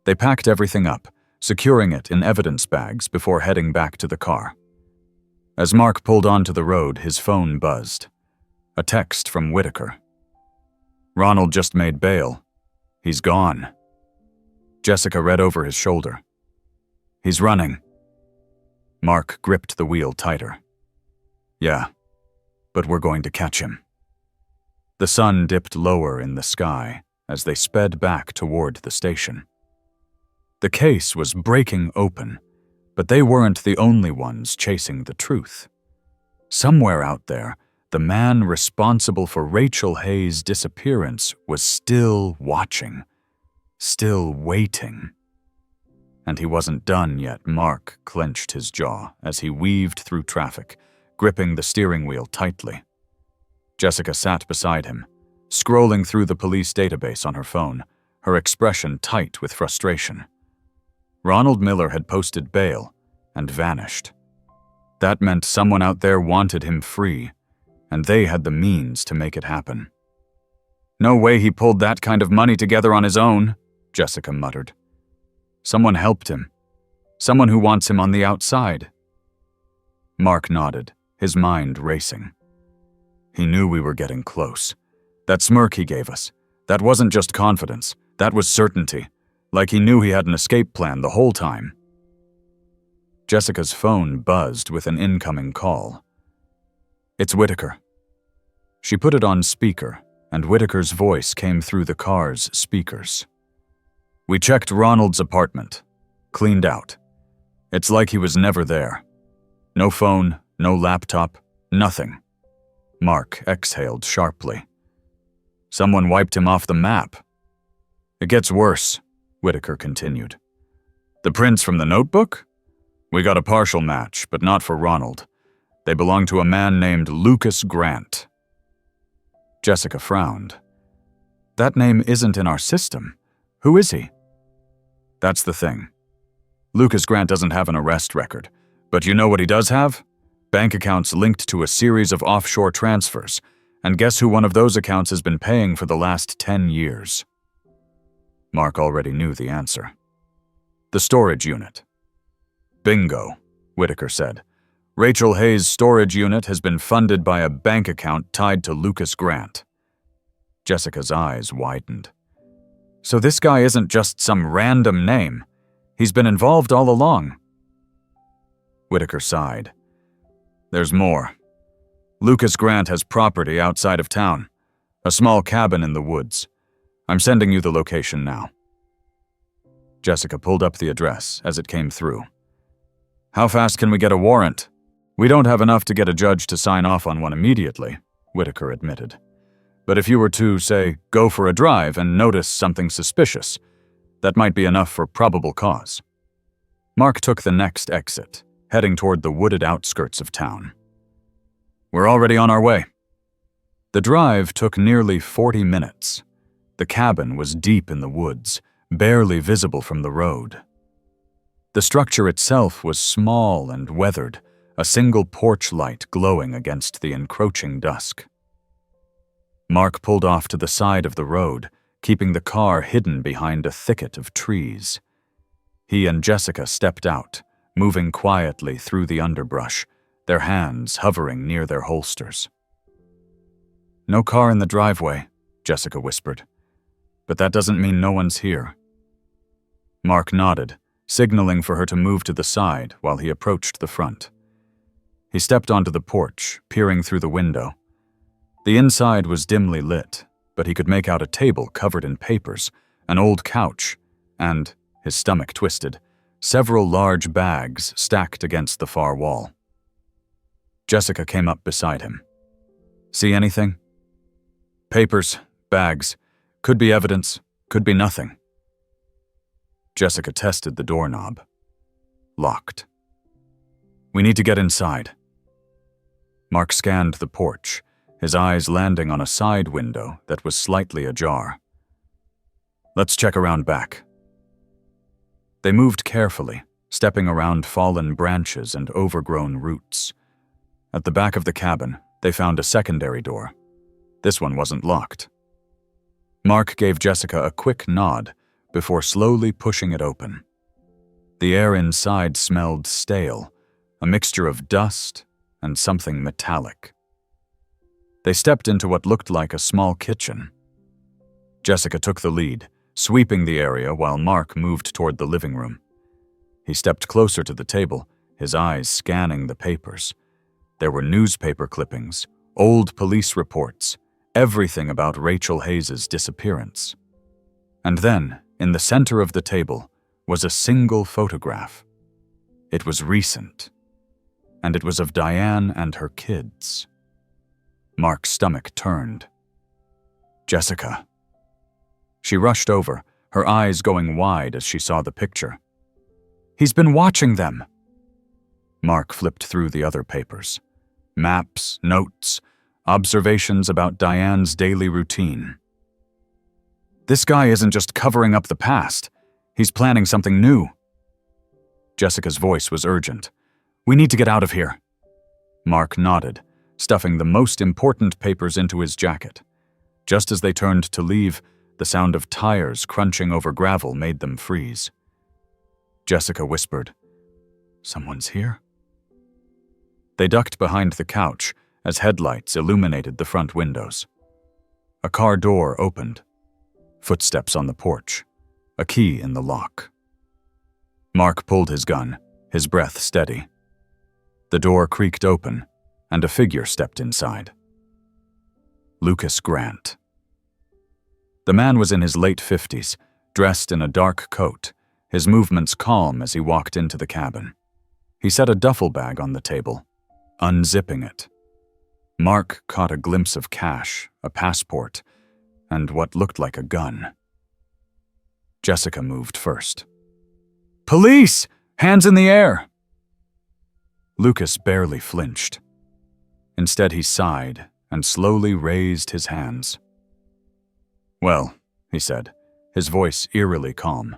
They packed everything up, securing it in evidence bags before heading back to the car. As Mark pulled onto the road, his phone buzzed. A text from Whitaker. "Ronald just made bail. He's gone." Jessica read over his shoulder. "He's running." Mark gripped the wheel tighter. "Yeah, but we're going to catch him." The sun dipped lower in the sky as they sped back toward the station. The case was breaking open, but they weren't the only ones chasing the truth. Somewhere out there, the man responsible for Rachel Hayes' disappearance was still watching, still waiting. And he wasn't done yet. Mark clenched his jaw as he weaved through traffic, gripping the steering wheel tightly. Jessica sat beside him, scrolling through the police database on her phone, her expression tight with frustration. Ronald Miller had posted bail and vanished. That meant someone out there wanted him free, and they had the means to make it happen. "No way he pulled that kind of money together on his own," Jessica muttered. "Someone helped him. Someone who wants him on the outside." Mark nodded, his mind racing. He knew we were getting close. That smirk he gave us, that wasn't just confidence, that was certainty, like he knew he had an escape plan the whole time. Jessica's phone buzzed with an incoming call. "It's Whitaker." She put it on speaker, and Whitaker's voice came through the car's speakers. "We checked Ronald's apartment. Cleaned out. It's like he was never there. No phone, no laptop, nothing." Mark exhaled sharply. "Someone wiped him off the map." "It gets worse," Whitaker continued. "The prints from the notebook? We got a partial match, but not for Ronald. They belong to a man named Lucas Grant." Jessica frowned. "That name isn't in our system. Who is he?" "That's the thing. Lucas Grant doesn't have an arrest record, but you know what he does have? Bank accounts linked to a series of offshore transfers, and guess who one of those accounts has been paying for the last 10 years? Mark already knew the answer. "The storage unit." "Bingo," Whitaker said. "Rachel Hayes' storage unit has been funded by a bank account tied to Lucas Grant." Jessica's eyes widened. "So this guy isn't just some random name. He's been involved all along." Whitaker sighed. "There's more. Lucas Grant has property outside of town, a small cabin in the woods. I'm sending you the location now." Jessica pulled up the address as it came through. "How fast can we get a warrant?" "We don't have enough to get a judge to sign off on one immediately," Whitaker admitted. "But if you were to, say, go for a drive and notice something suspicious, that might be enough for probable cause." Mark took the next exit, heading toward the wooded outskirts of town. "We're already on our way." The drive took nearly 40 minutes. The cabin was deep in the woods, barely visible from the road. The structure itself was small and weathered, a single porch light glowing against the encroaching dusk. Mark pulled off to the side of the road, keeping the car hidden behind a thicket of trees. He and Jessica stepped out, moving quietly through the underbrush, their hands hovering near their holsters. "No car in the driveway," Jessica whispered. "But that doesn't mean no one's here." Mark nodded, signaling for her to move to the side while he approached the front. He stepped onto the porch, peering through the window. The inside was dimly lit, but he could make out a table covered in papers, an old couch, and, his stomach twisted, several large bags stacked against the far wall. Jessica came up beside him. "See anything?" "Papers, bags. Could be evidence, could be nothing." Jessica tested the doorknob. Locked. "We need to get inside." Mark scanned the porch, his eyes landing on a side window that was slightly ajar. "Let's check around back." They moved carefully, stepping around fallen branches and overgrown roots. At the back of the cabin, they found a secondary door. This one wasn't locked. Mark gave Jessica a quick nod before slowly pushing it open. The air inside smelled stale, a mixture of dust and something metallic. They stepped into what looked like a small kitchen. Jessica took the lead, sweeping the area while Mark moved toward the living room. He stepped closer to the table, his eyes scanning the papers. There were newspaper clippings, old police reports, everything about Rachel Hayes' disappearance. And then, in the center of the table, was a single photograph. It was recent, and it was of Diane and her kids. Mark's stomach turned. "Jessica." She rushed over, her eyes going wide as she saw the picture. "He's been watching them." Mark flipped through the other papers. Maps, notes, observations about Diane's daily routine. "This guy isn't just covering up the past. He's planning something new." Jessica's voice was urgent. "We need to get out of here." Mark nodded, stuffing the most important papers into his jacket. Just as they turned to leave, the sound of tires crunching over gravel made them freeze. Jessica whispered, "Someone's here?" They ducked behind the couch as headlights illuminated the front windows. A car door opened. Footsteps on the porch. A key in the lock. Mark pulled his gun, his breath steady. The door creaked open, and a figure stepped inside. Lucas Grant. The man was in his late 50s, dressed in a dark coat, his movements calm as he walked into the cabin. He set a duffel bag on the table, unzipping it. Mark caught a glimpse of cash, a passport, and what looked like a gun. Jessica moved first. "Police! Hands in the air!" Lucas barely flinched. Instead, he sighed and slowly raised his hands. "Well," he said, his voice eerily calm.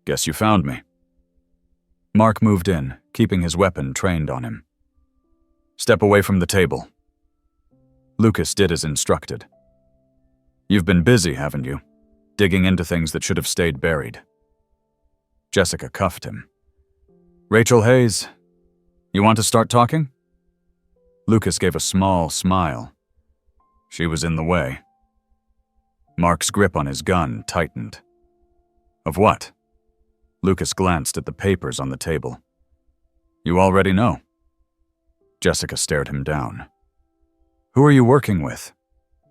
"Guess you found me." Mark moved in, keeping his weapon trained on him. "Step away from the table." Lucas did as instructed. "You've been busy, haven't you? Digging into things that should have stayed buried." Jessica cuffed him. "Rachel Hayes, you want to start talking?" Lucas gave a small smile. She was in the way. Mark's grip on his gun tightened. "Of what?" Lucas glanced at the papers on the table. "You already know." Jessica stared him down. "Who are you working with?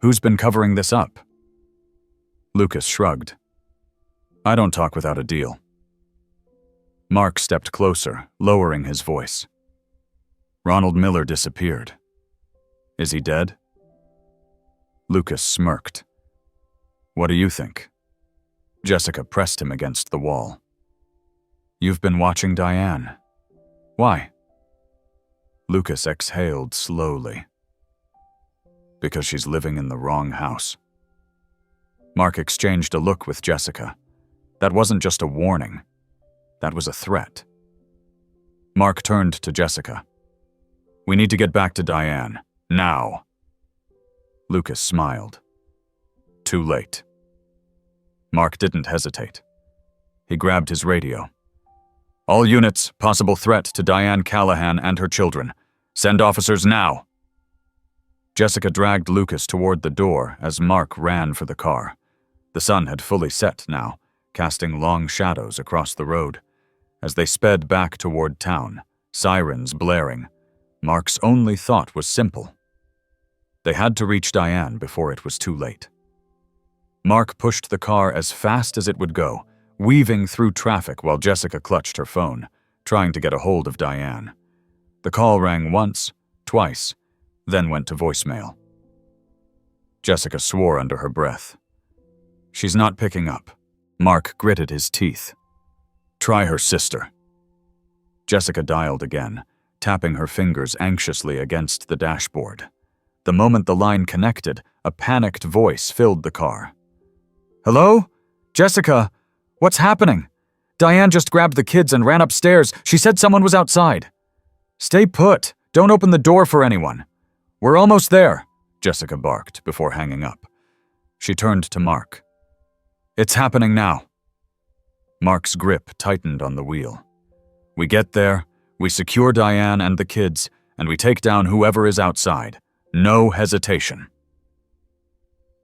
Who's been covering this up?" Lucas shrugged. "I don't talk without a deal." Mark stepped closer, lowering his voice. "Ronald Miller disappeared. Is he dead?" Lucas smirked. "What do you think?" Jessica pressed him against the wall. "You've been watching Diane. Why?" Lucas exhaled slowly. "Because she's living in the wrong house." Mark exchanged a look with Jessica. That wasn't just a warning. That was a threat. Mark turned to Jessica. "We need to get back to Diane. Now." Lucas smiled. "Too late." Mark didn't hesitate. He grabbed his radio. "All units, possible threat to Diane Callahan and her children. Send officers now." Jessica dragged Lucas toward the door as Mark ran for the car. The sun had fully set now, casting long shadows across the road. As they sped back toward town, sirens blaring, Mark's only thought was simple. They had to reach Diane before it was too late. Mark pushed the car as fast as it would go, weaving through traffic while Jessica clutched her phone, trying to get a hold of Diane. The call rang once, twice, then went to voicemail. Jessica swore under her breath. She's not picking up. Mark gritted his teeth. Try her sister. Jessica dialed again, tapping her fingers anxiously against the dashboard. The moment the line connected, a panicked voice filled the car. Hello? Jessica, what's happening? Diane just grabbed the kids and ran upstairs. She said someone was outside. Stay put. Don't open the door for anyone. We're almost there, Jessica barked before hanging up. She turned to Mark. It's happening now. Mark's grip tightened on the wheel. We get there, we secure Diane and the kids, and we take down whoever is outside. No hesitation.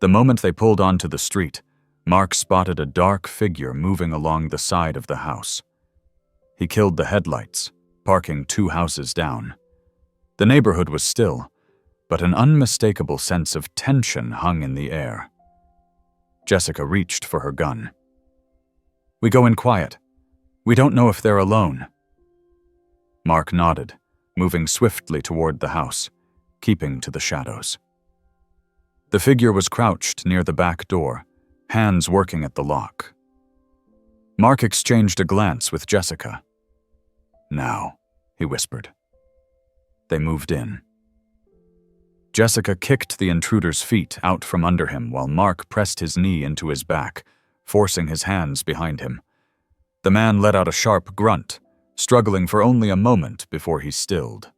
The moment they pulled onto the street, Mark spotted a dark figure moving along the side of the house. He killed the headlights, parking 2 houses down. The neighborhood was still, but an unmistakable sense of tension hung in the air. Jessica reached for her gun. We go in quiet. We don't know if they're alone. Mark nodded, moving swiftly toward the house, keeping to the shadows. The figure was crouched near the back door, hands working at the lock. Mark exchanged a glance with Jessica. Now, he whispered. They moved in. Jessica kicked the intruder's feet out from under him while Mark pressed his knee into his back, forcing his hands behind him. The man let out a sharp grunt, struggling for only a moment before he stilled.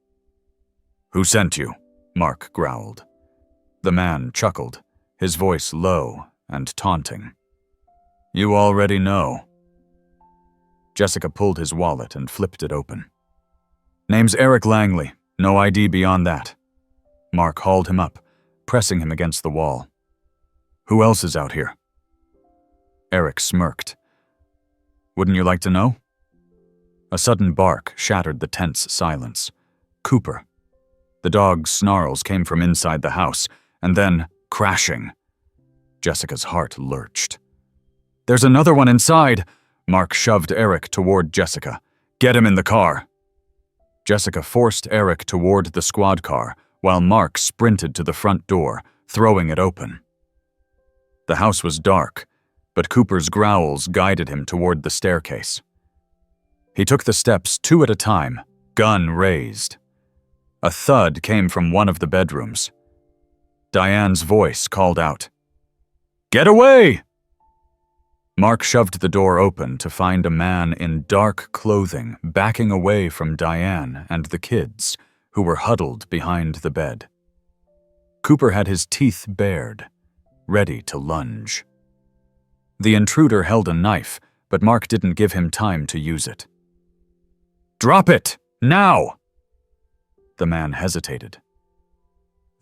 Who sent you? Mark growled. The man chuckled, his voice low and taunting. You already know. Jessica pulled his wallet and flipped it open. Name's Eric Langley, no ID beyond that. Mark hauled him up, pressing him against the wall. Who else is out here? Eric smirked. Wouldn't you like to know? A sudden bark shattered the tense silence. Cooper. The dog's snarls came from inside the house, and then crashing. Jessica's heart lurched. There's another one inside! Mark shoved Eric toward Jessica. Get him in the car! Jessica forced Eric toward the squad car, while Mark sprinted to the front door, throwing it open. The house was dark, but Cooper's growls guided him toward the staircase. He took the steps 2 at a time, gun raised. A thud came from one of the bedrooms. Diane's voice called out, Get away! Mark shoved the door open to find a man in dark clothing backing away from Diane and the kids, who were huddled behind the bed. Cooper had his teeth bared, ready to lunge. The intruder held a knife, but Mark didn't give him time to use it. Drop it! Now! The man hesitated.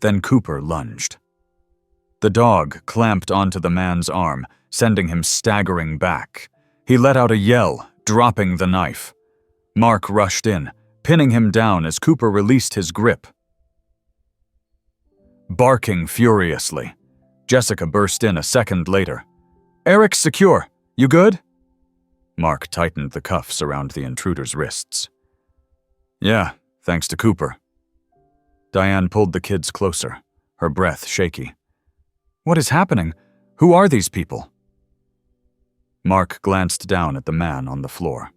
Then Cooper lunged. The dog clamped onto the man's arm, sending him staggering back. He let out a yell, dropping the knife. Mark rushed in, pinning him down as Cooper released his grip. Barking furiously, Jessica burst in a second later. Eric's secure. You good? Mark tightened the cuffs around the intruder's wrists. Yeah, thanks to Cooper. Diane pulled the kids closer, her breath shaky. What is happening? Who are these people? Mark glanced down at the man on the floor.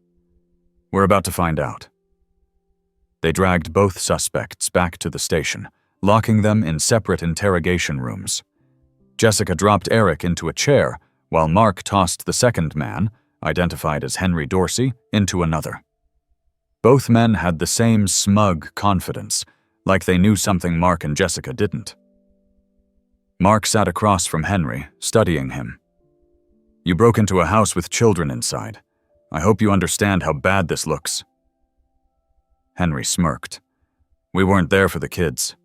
We're about to find out. They dragged both suspects back to the station, locking them in separate interrogation rooms. Jessica dropped Eric into a chair, while Mark tossed the second man, identified as Henry Dorsey, into another. Both men had the same smug confidence, like they knew something Mark and Jessica didn't. Mark sat across from Henry, studying him. You broke into a house with children inside. I hope you understand how bad this looks. Henry smirked. We weren't there for the kids.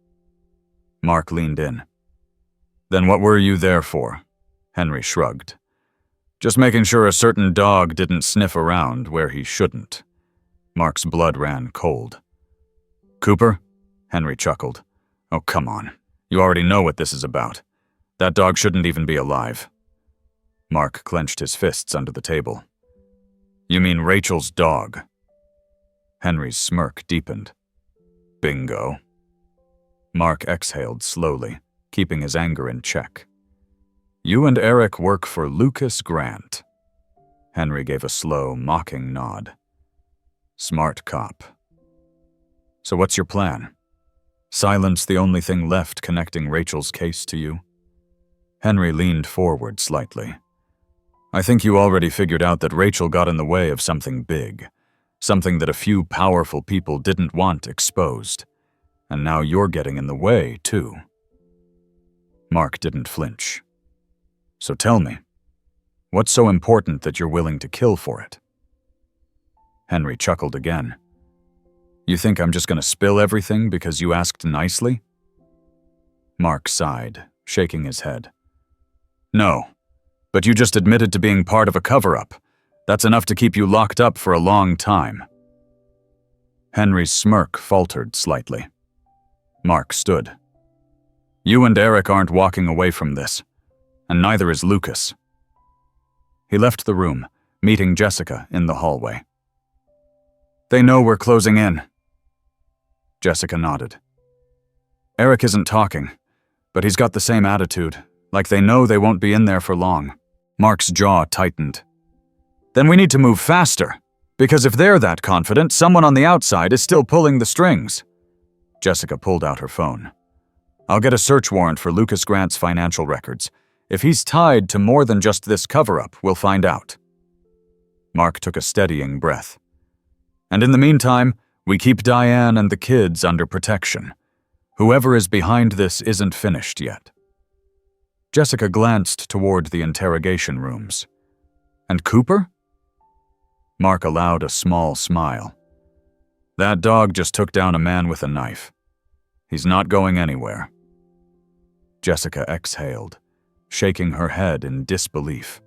Mark leaned in. Then what were you there for? Henry shrugged. Just making sure a certain dog didn't sniff around where he shouldn't. Mark's blood ran cold. Cooper, Henry chuckled. Oh, come on. You already know what this is about. That dog shouldn't even be alive. Mark clenched his fists under the table. You mean Rachel's dog? Henry's smirk deepened. Bingo. Mark exhaled slowly, keeping his anger in check. You and Eric work for Lucas Grant. Henry gave a slow, mocking nod. Smart cop. So what's your plan? Silence the only thing left connecting Rachel's case to you? Henry leaned forward slightly. I think you already figured out that Rachel got in the way of something big, something that a few powerful people didn't want exposed. And now you're getting in the way, too. Mark didn't flinch. So tell me, what's so important that you're willing to kill for it? Henry chuckled again. You think I'm just going to spill everything because you asked nicely? Mark sighed, shaking his head. No, but you just admitted to being part of a cover-up. That's enough to keep you locked up for a long time. Henry's smirk faltered slightly. Mark stood. You and Eric aren't walking away from this, and neither is Lucas. He left the room, meeting Jessica in the hallway. They know we're closing in. Jessica nodded. Eric isn't talking, but he's got the same attitude, like they know they won't be in there for long. Mark's jaw tightened. Then we need to move faster, because if they're that confident, someone on the outside is still pulling the strings. Jessica pulled out her phone. I'll get a search warrant for Lucas Grant's financial records. If he's tied to more than just this cover-up, we'll find out. Mark took a steadying breath. And in the meantime, we keep Diane and the kids under protection. Whoever is behind this isn't finished yet. Jessica glanced toward the interrogation rooms. And Cooper? Mark allowed a small smile. That dog just took down a man with a knife. He's not going anywhere. Jessica exhaled, shaking her head in disbelief.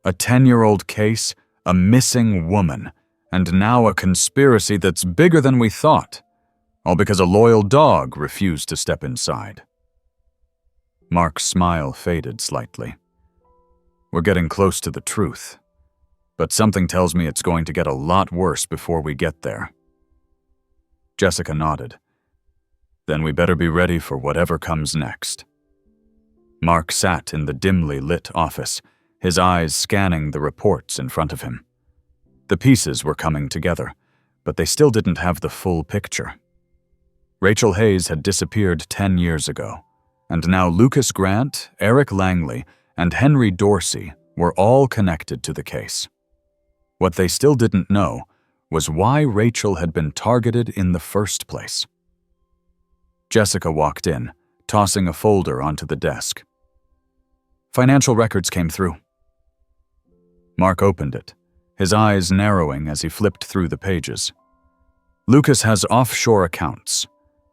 A 10-year-old case, a missing woman, and now a conspiracy that's bigger than we thought, all because a loyal dog refused to step inside. Mark's smile faded slightly. We're getting close to the truth, but something tells me it's going to get a lot worse before we get there. Jessica nodded. Then we better be ready for whatever comes next. Mark sat in the dimly lit office, his eyes scanning the reports in front of him. The pieces were coming together, but they still didn't have the full picture. Rachel Hayes had disappeared 10 years ago, and now Lucas Grant, Eric Langley, and Henry Dorsey were all connected to the case. What they still didn't know was why Rachel had been targeted in the first place. Jessica walked in, tossing a folder onto the desk. Financial records came through. Mark opened it, his eyes narrowing as he flipped through the pages. Lucas has offshore accounts.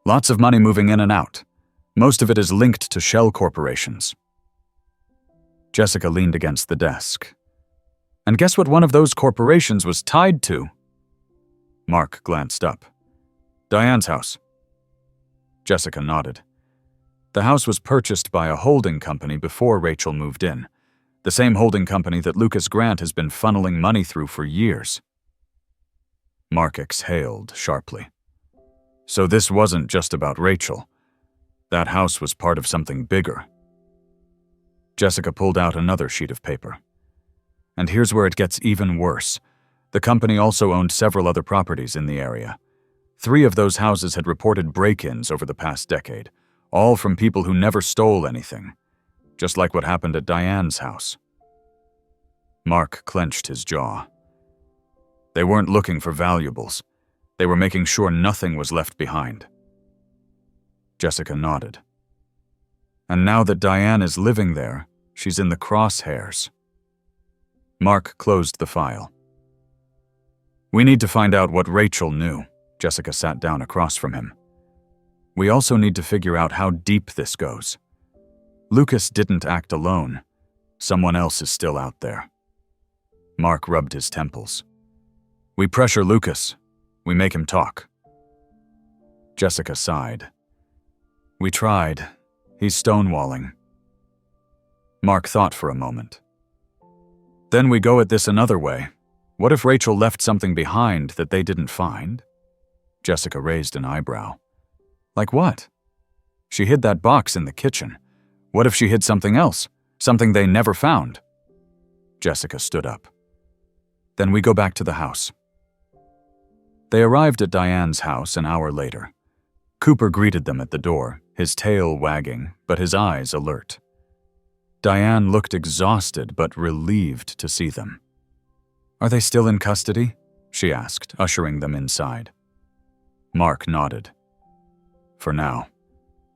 Lots of money moving in and out. Most of it is linked to shell corporations. Jessica leaned against the desk. And guess what one of those corporations was tied to? Mark glanced up. Diane's house. Jessica nodded. The house was purchased by a holding company before Rachel moved in, the same holding company that Lucas Grant has been funneling money through for years. Mark exhaled sharply. So this wasn't just about Rachel. That house was part of something bigger. Jessica pulled out another sheet of paper. And here's where it gets even worse. The company also owned several other properties in the area. 3 of those houses had reported break-ins over the past decade, all from people who never stole anything, just like what happened at Diane's house. Mark clenched his jaw. They weren't looking for valuables. They were making sure nothing was left behind. Jessica nodded. And now that Diane is living there, she's in the crosshairs. Mark closed the file. We need to find out what Rachel knew. Jessica sat down across from him. We also need to figure out how deep this goes. Lucas didn't act alone. Someone else is still out there. Mark rubbed his temples. We pressure Lucas. We make him talk. Jessica sighed. We tried. He's stonewalling. Mark thought for a moment. Then we go at this another way. What if Rachel left something behind that they didn't find? Jessica raised an eyebrow. Like what? She hid that box in the kitchen. What if she hid something else? Something they never found? Jessica stood up. Then we go back to the house. They arrived at Diane's house an hour later. Cooper greeted them at the door, his tail wagging, but his eyes alert. Diane looked exhausted but relieved to see them. Are they still in custody? She asked, ushering them inside. Mark nodded. For now.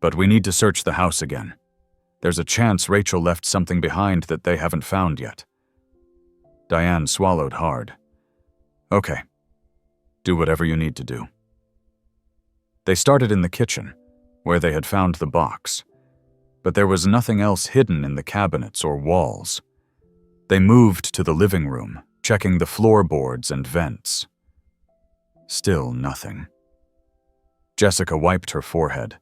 But we need to search the house again. There's a chance Rachel left something behind that they haven't found yet. Diane swallowed hard. Okay. Do whatever you need to do. They started in the kitchen, where they had found the box. But there was nothing else hidden in the cabinets or walls. They moved to the living room, checking the floorboards and vents. Still nothing. Jessica wiped her forehead.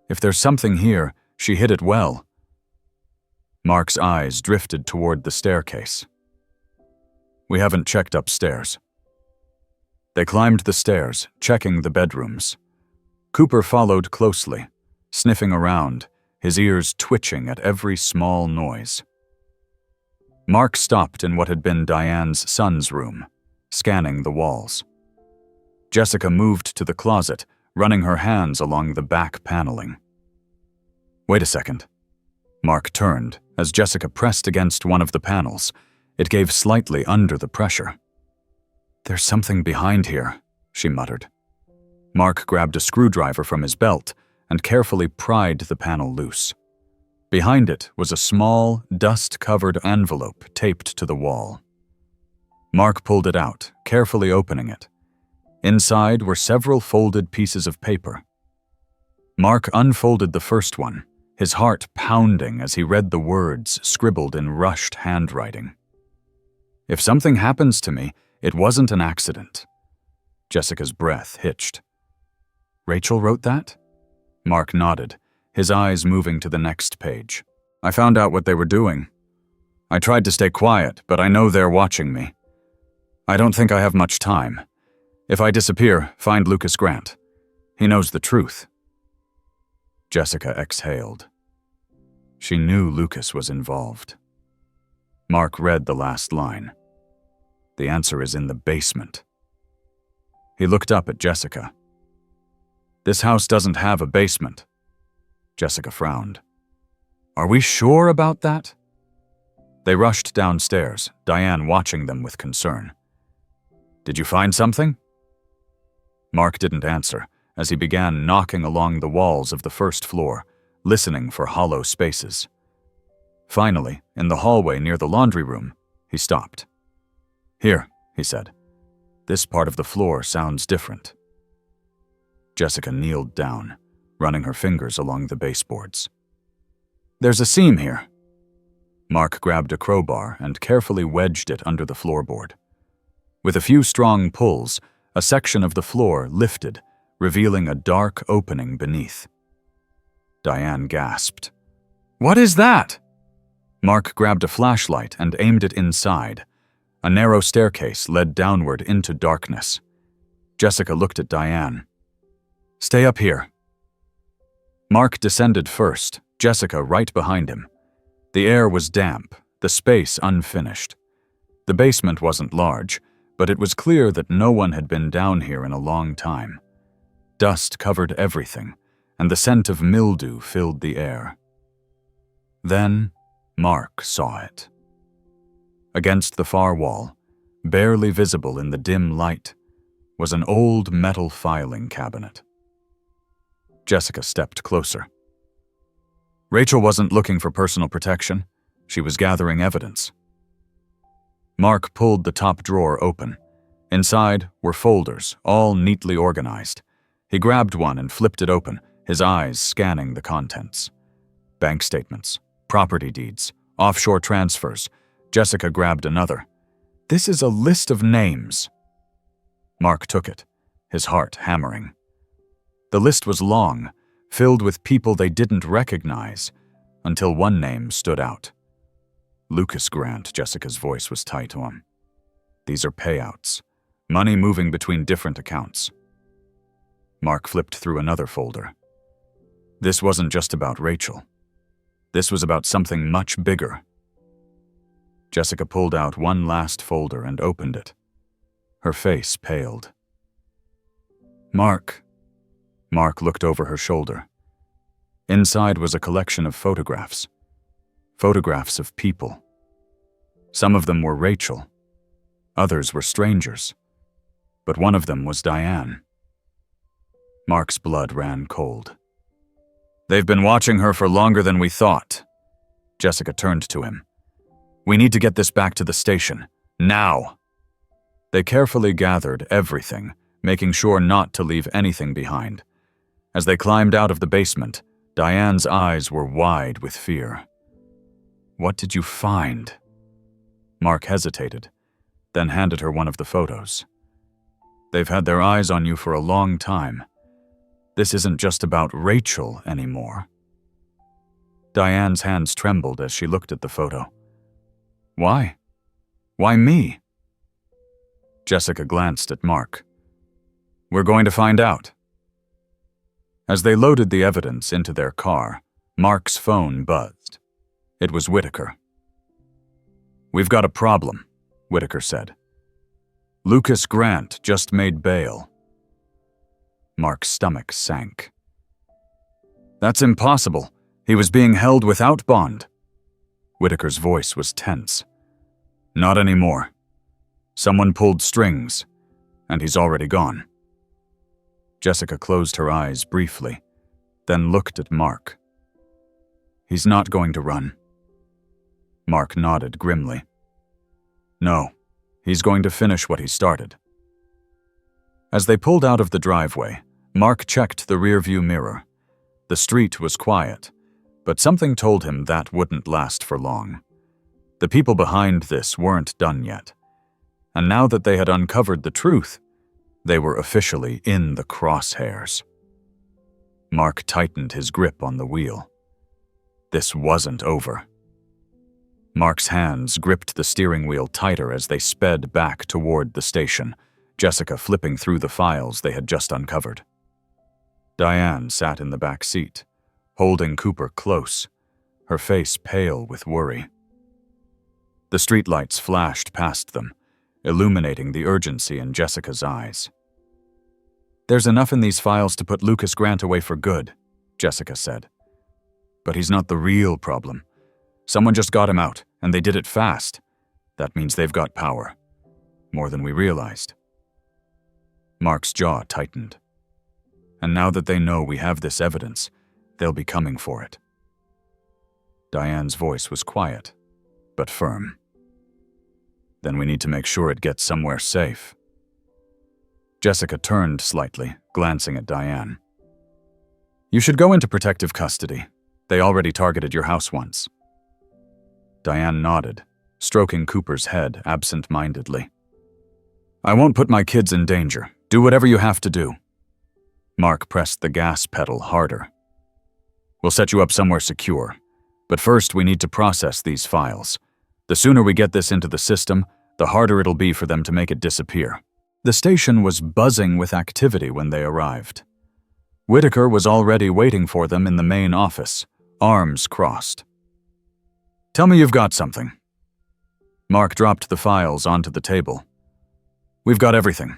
If there's something here, she hid it well. Mark's eyes drifted toward the staircase. We haven't checked upstairs. They climbed the stairs, checking the bedrooms. Cooper followed closely, sniffing around, his ears twitching at every small noise. Mark stopped in what had been Diane's son's room, scanning the walls. Jessica moved to the closet, running her hands along the back paneling. Wait a second. Mark turned as Jessica pressed against one of the panels. It gave slightly under the pressure. There's something behind here, she muttered. Mark grabbed a screwdriver from his belt and carefully pried the panel loose. Behind it was a small, dust-covered envelope taped to the wall. Mark pulled it out, carefully opening it. Inside were several folded pieces of paper. Mark unfolded the first one, his heart pounding as he read the words scribbled in rushed handwriting. If something happens to me, it wasn't an accident. Jessica's breath hitched. Rachel wrote that? Mark nodded, his eyes moving to the next page. I found out what they were doing. I tried to stay quiet, but I know they're watching me. I don't think I have much time. If I disappear, find Lucas Grant. He knows the truth. Jessica exhaled. She knew Lucas was involved. Mark read the last line. The answer is in the basement. He looked up at Jessica. This house doesn't have a basement. Jessica frowned. Are we sure about that? They rushed downstairs, Diane watching them with concern. Did you find something? Mark didn't answer as he began knocking along the walls of the first floor, listening for hollow spaces. Finally, in the hallway near the laundry room, he stopped. Here, he said. This part of the floor sounds different. Jessica kneeled down, running her fingers along the baseboards. There's a seam here. Mark grabbed a crowbar and carefully wedged it under the floorboard. With a few strong pulls, a section of the floor lifted, revealing a dark opening beneath. Diane gasped. What is that? Mark grabbed a flashlight and aimed it inside. A narrow staircase led downward into darkness. Jessica looked at Diane. Stay up here. Mark descended first, Jessica right behind him. The air was damp, the space unfinished. The basement wasn't large, but it was clear that no one had been down here in a long time. Dust covered everything, and the scent of mildew filled the air. Then, Mark saw it. Against the far wall, barely visible in the dim light, was an old metal filing cabinet. Jessica stepped closer. Rachel wasn't looking for personal protection. She was gathering evidence. Mark pulled the top drawer open. Inside were folders, all neatly organized. He grabbed one and flipped it open, his eyes scanning the contents. Bank statements, property deeds, offshore transfers. Jessica grabbed another. This is a list of names. Mark took it, his heart hammering. The list was long, filled with people they didn't recognize, until one name stood out. Lucas Grant. Jessica's voice was tight on. These are payouts, money moving between different accounts. Mark flipped through another folder. This wasn't just about Rachel. This was about something much bigger. Jessica pulled out one last folder and opened it. Her face paled. Mark. Mark looked over her shoulder. Inside was a collection of photographs. Photographs of people. Some of them were Rachel. Others were strangers. But one of them was Diane. Mark's blood ran cold. They've been watching her for longer than we thought. Jessica turned to him. We need to get this back to the station. Now! They carefully gathered everything, making sure not to leave anything behind. As they climbed out of the basement, Diane's eyes were wide with fear. What did you find? Mark hesitated, then handed her one of the photos. They've had their eyes on you for a long time. This isn't just about Rachel anymore. Diane's hands trembled as she looked at the photo. Why? Why me? Jessica glanced at Mark. We're going to find out. As they loaded the evidence into their car, Mark's phone buzzed. It was Whitaker. We've got a problem, Whitaker said. Lucas Grant just made bail. Mark's stomach sank. That's impossible. He was being held without bond. Whitaker's voice was tense. Not anymore. Someone pulled strings, and he's already gone. Jessica closed her eyes briefly, then looked at Mark. He's not going to run. Mark nodded grimly. No, he's going to finish what he started. As they pulled out of the driveway, Mark checked the rearview mirror. The street was quiet, but something told him that wouldn't last for long. The people behind this weren't done yet, and now that they had uncovered the truth, they were officially in the crosshairs. Mark tightened his grip on the wheel. This wasn't over. Mark's hands gripped the steering wheel tighter as they sped back toward the station, Jessica flipping through the files they had just uncovered. Diane sat in the back seat, holding Cooper close, her face pale with worry. The streetlights flashed past them, illuminating the urgency in Jessica's eyes. There's enough in these files to put Lucas Grant away for good, Jessica said. But he's not the real problem. Someone just got him out, and they did it fast. That means they've got power. More than we realized. Mark's jaw tightened. And now that they know we have this evidence, they'll be coming for it. Diane's voice was quiet, but firm. Then we need to make sure it gets somewhere safe. Jessica turned slightly, glancing at Diane. You should go into protective custody. They already targeted your house once. Diane nodded, stroking Cooper's head absent-mindedly. I won't put my kids in danger. Do whatever you have to do. Mark pressed the gas pedal harder. We'll set you up somewhere secure, but first we need to process these files. The sooner we get this into the system, the harder it'll be for them to make it disappear. The station was buzzing with activity when they arrived. Whitaker was already waiting for them in the main office, arms crossed. Tell me you've got something. Mark dropped the files onto the table. We've got everything.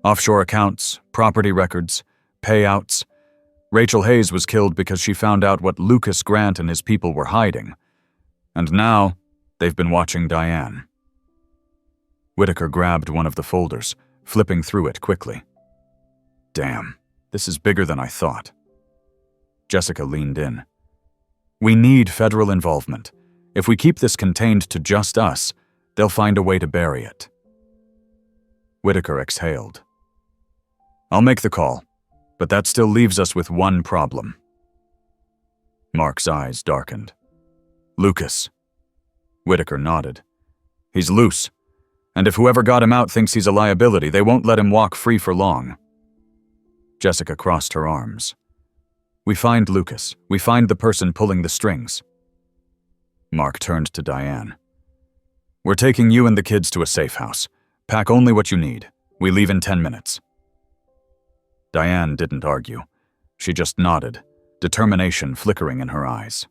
Offshore accounts, property records, payouts. Rachel Hayes was killed because she found out what Lucas Grant and his people were hiding. And now, they've been watching Diane. Whitaker grabbed one of the folders, flipping through it quickly. Damn, this is bigger than I thought. Jessica leaned in. We need federal involvement. If we keep this contained to just us, they'll find a way to bury it. Whitaker exhaled. I'll make the call, but that still leaves us with one problem. Mark's eyes darkened. Lucas. Whitaker nodded. He's loose, and if whoever got him out thinks he's a liability, they won't let him walk free for long. Jessica crossed her arms. We find Lucas. We find the person pulling the strings. Mark turned to Diane. We're taking you and the kids to a safe house. Pack only what you need. We leave in 10 minutes. Diane didn't argue. She just nodded, determination flickering in her eyes.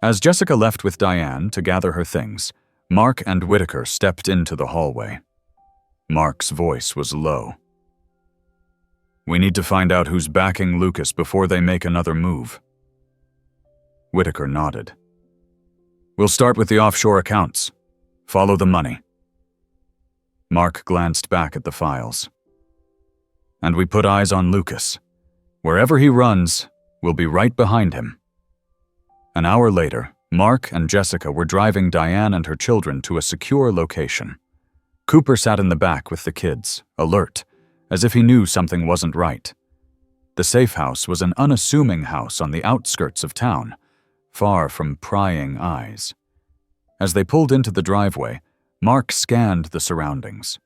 As Jessica left with Diane to gather her things, Mark and Whitaker stepped into the hallway. Mark's voice was low. We need to find out who's backing Lucas before they make another move. Whitaker nodded. We'll start with the offshore accounts. Follow the money. Mark glanced back at the files. And we put eyes on Lucas. Wherever he runs, we'll be right behind him. An hour later, Mark and Jessica were driving Diane and her children to a secure location. Cooper sat in the back with the kids, alert, as if he knew something wasn't right. The safe house was an unassuming house on the outskirts of town, far from prying eyes. As they pulled into the driveway, Mark scanned the surroundings.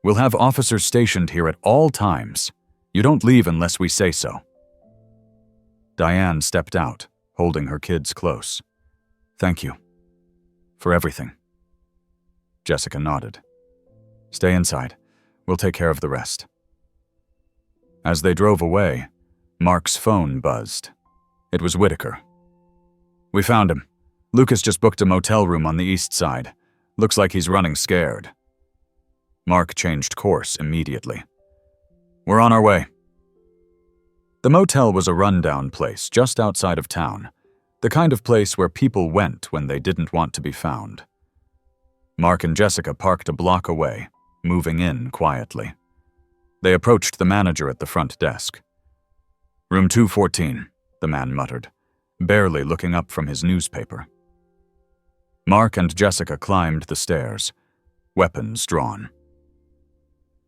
We'll have officers stationed here at all times. You don't leave unless we say so. Diane stepped out, holding her kids close. Thank you. For everything. Jessica nodded. Stay inside. We'll take care of the rest. As they drove away, Mark's phone buzzed. It was Whitaker. We found him. Lucas just booked a motel room on the east side. Looks like he's running scared. Mark changed course immediately. We're on our way. The motel was a rundown place just outside of town, the kind of place where people went when they didn't want to be found. Mark and Jessica parked a block away, moving in quietly. They approached the manager at the front desk. Room 214, the man muttered, barely looking up from his newspaper. Mark and Jessica climbed the stairs, weapons drawn.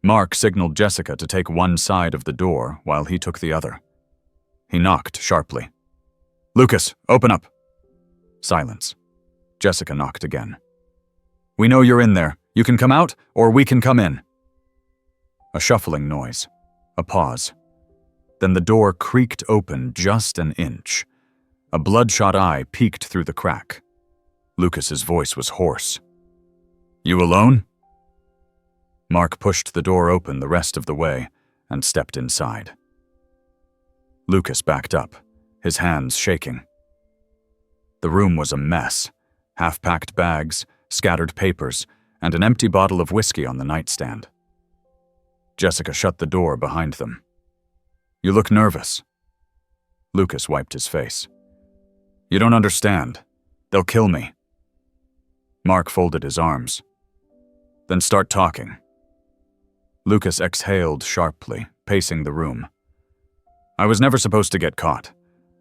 Mark signaled Jessica to take one side of the door while he took the other. He knocked sharply. Lucas, open up. Silence. Jessica knocked again. We know you're in there. You can come out, or we can come in. A shuffling noise. A pause. Then the door creaked open just an inch. A bloodshot eye peeked through the crack. Lucas's voice was hoarse. You alone? Mark pushed the door open the rest of the way and stepped inside. Lucas backed up, his hands shaking. The room was a mess. Half-packed bags, scattered papers, and an empty bottle of whiskey on the nightstand. Jessica shut the door behind them. You look nervous. Lucas wiped his face. You don't understand. They'll kill me. Mark folded his arms. Then start talking. Lucas exhaled sharply, pacing the room. I was never supposed to get caught.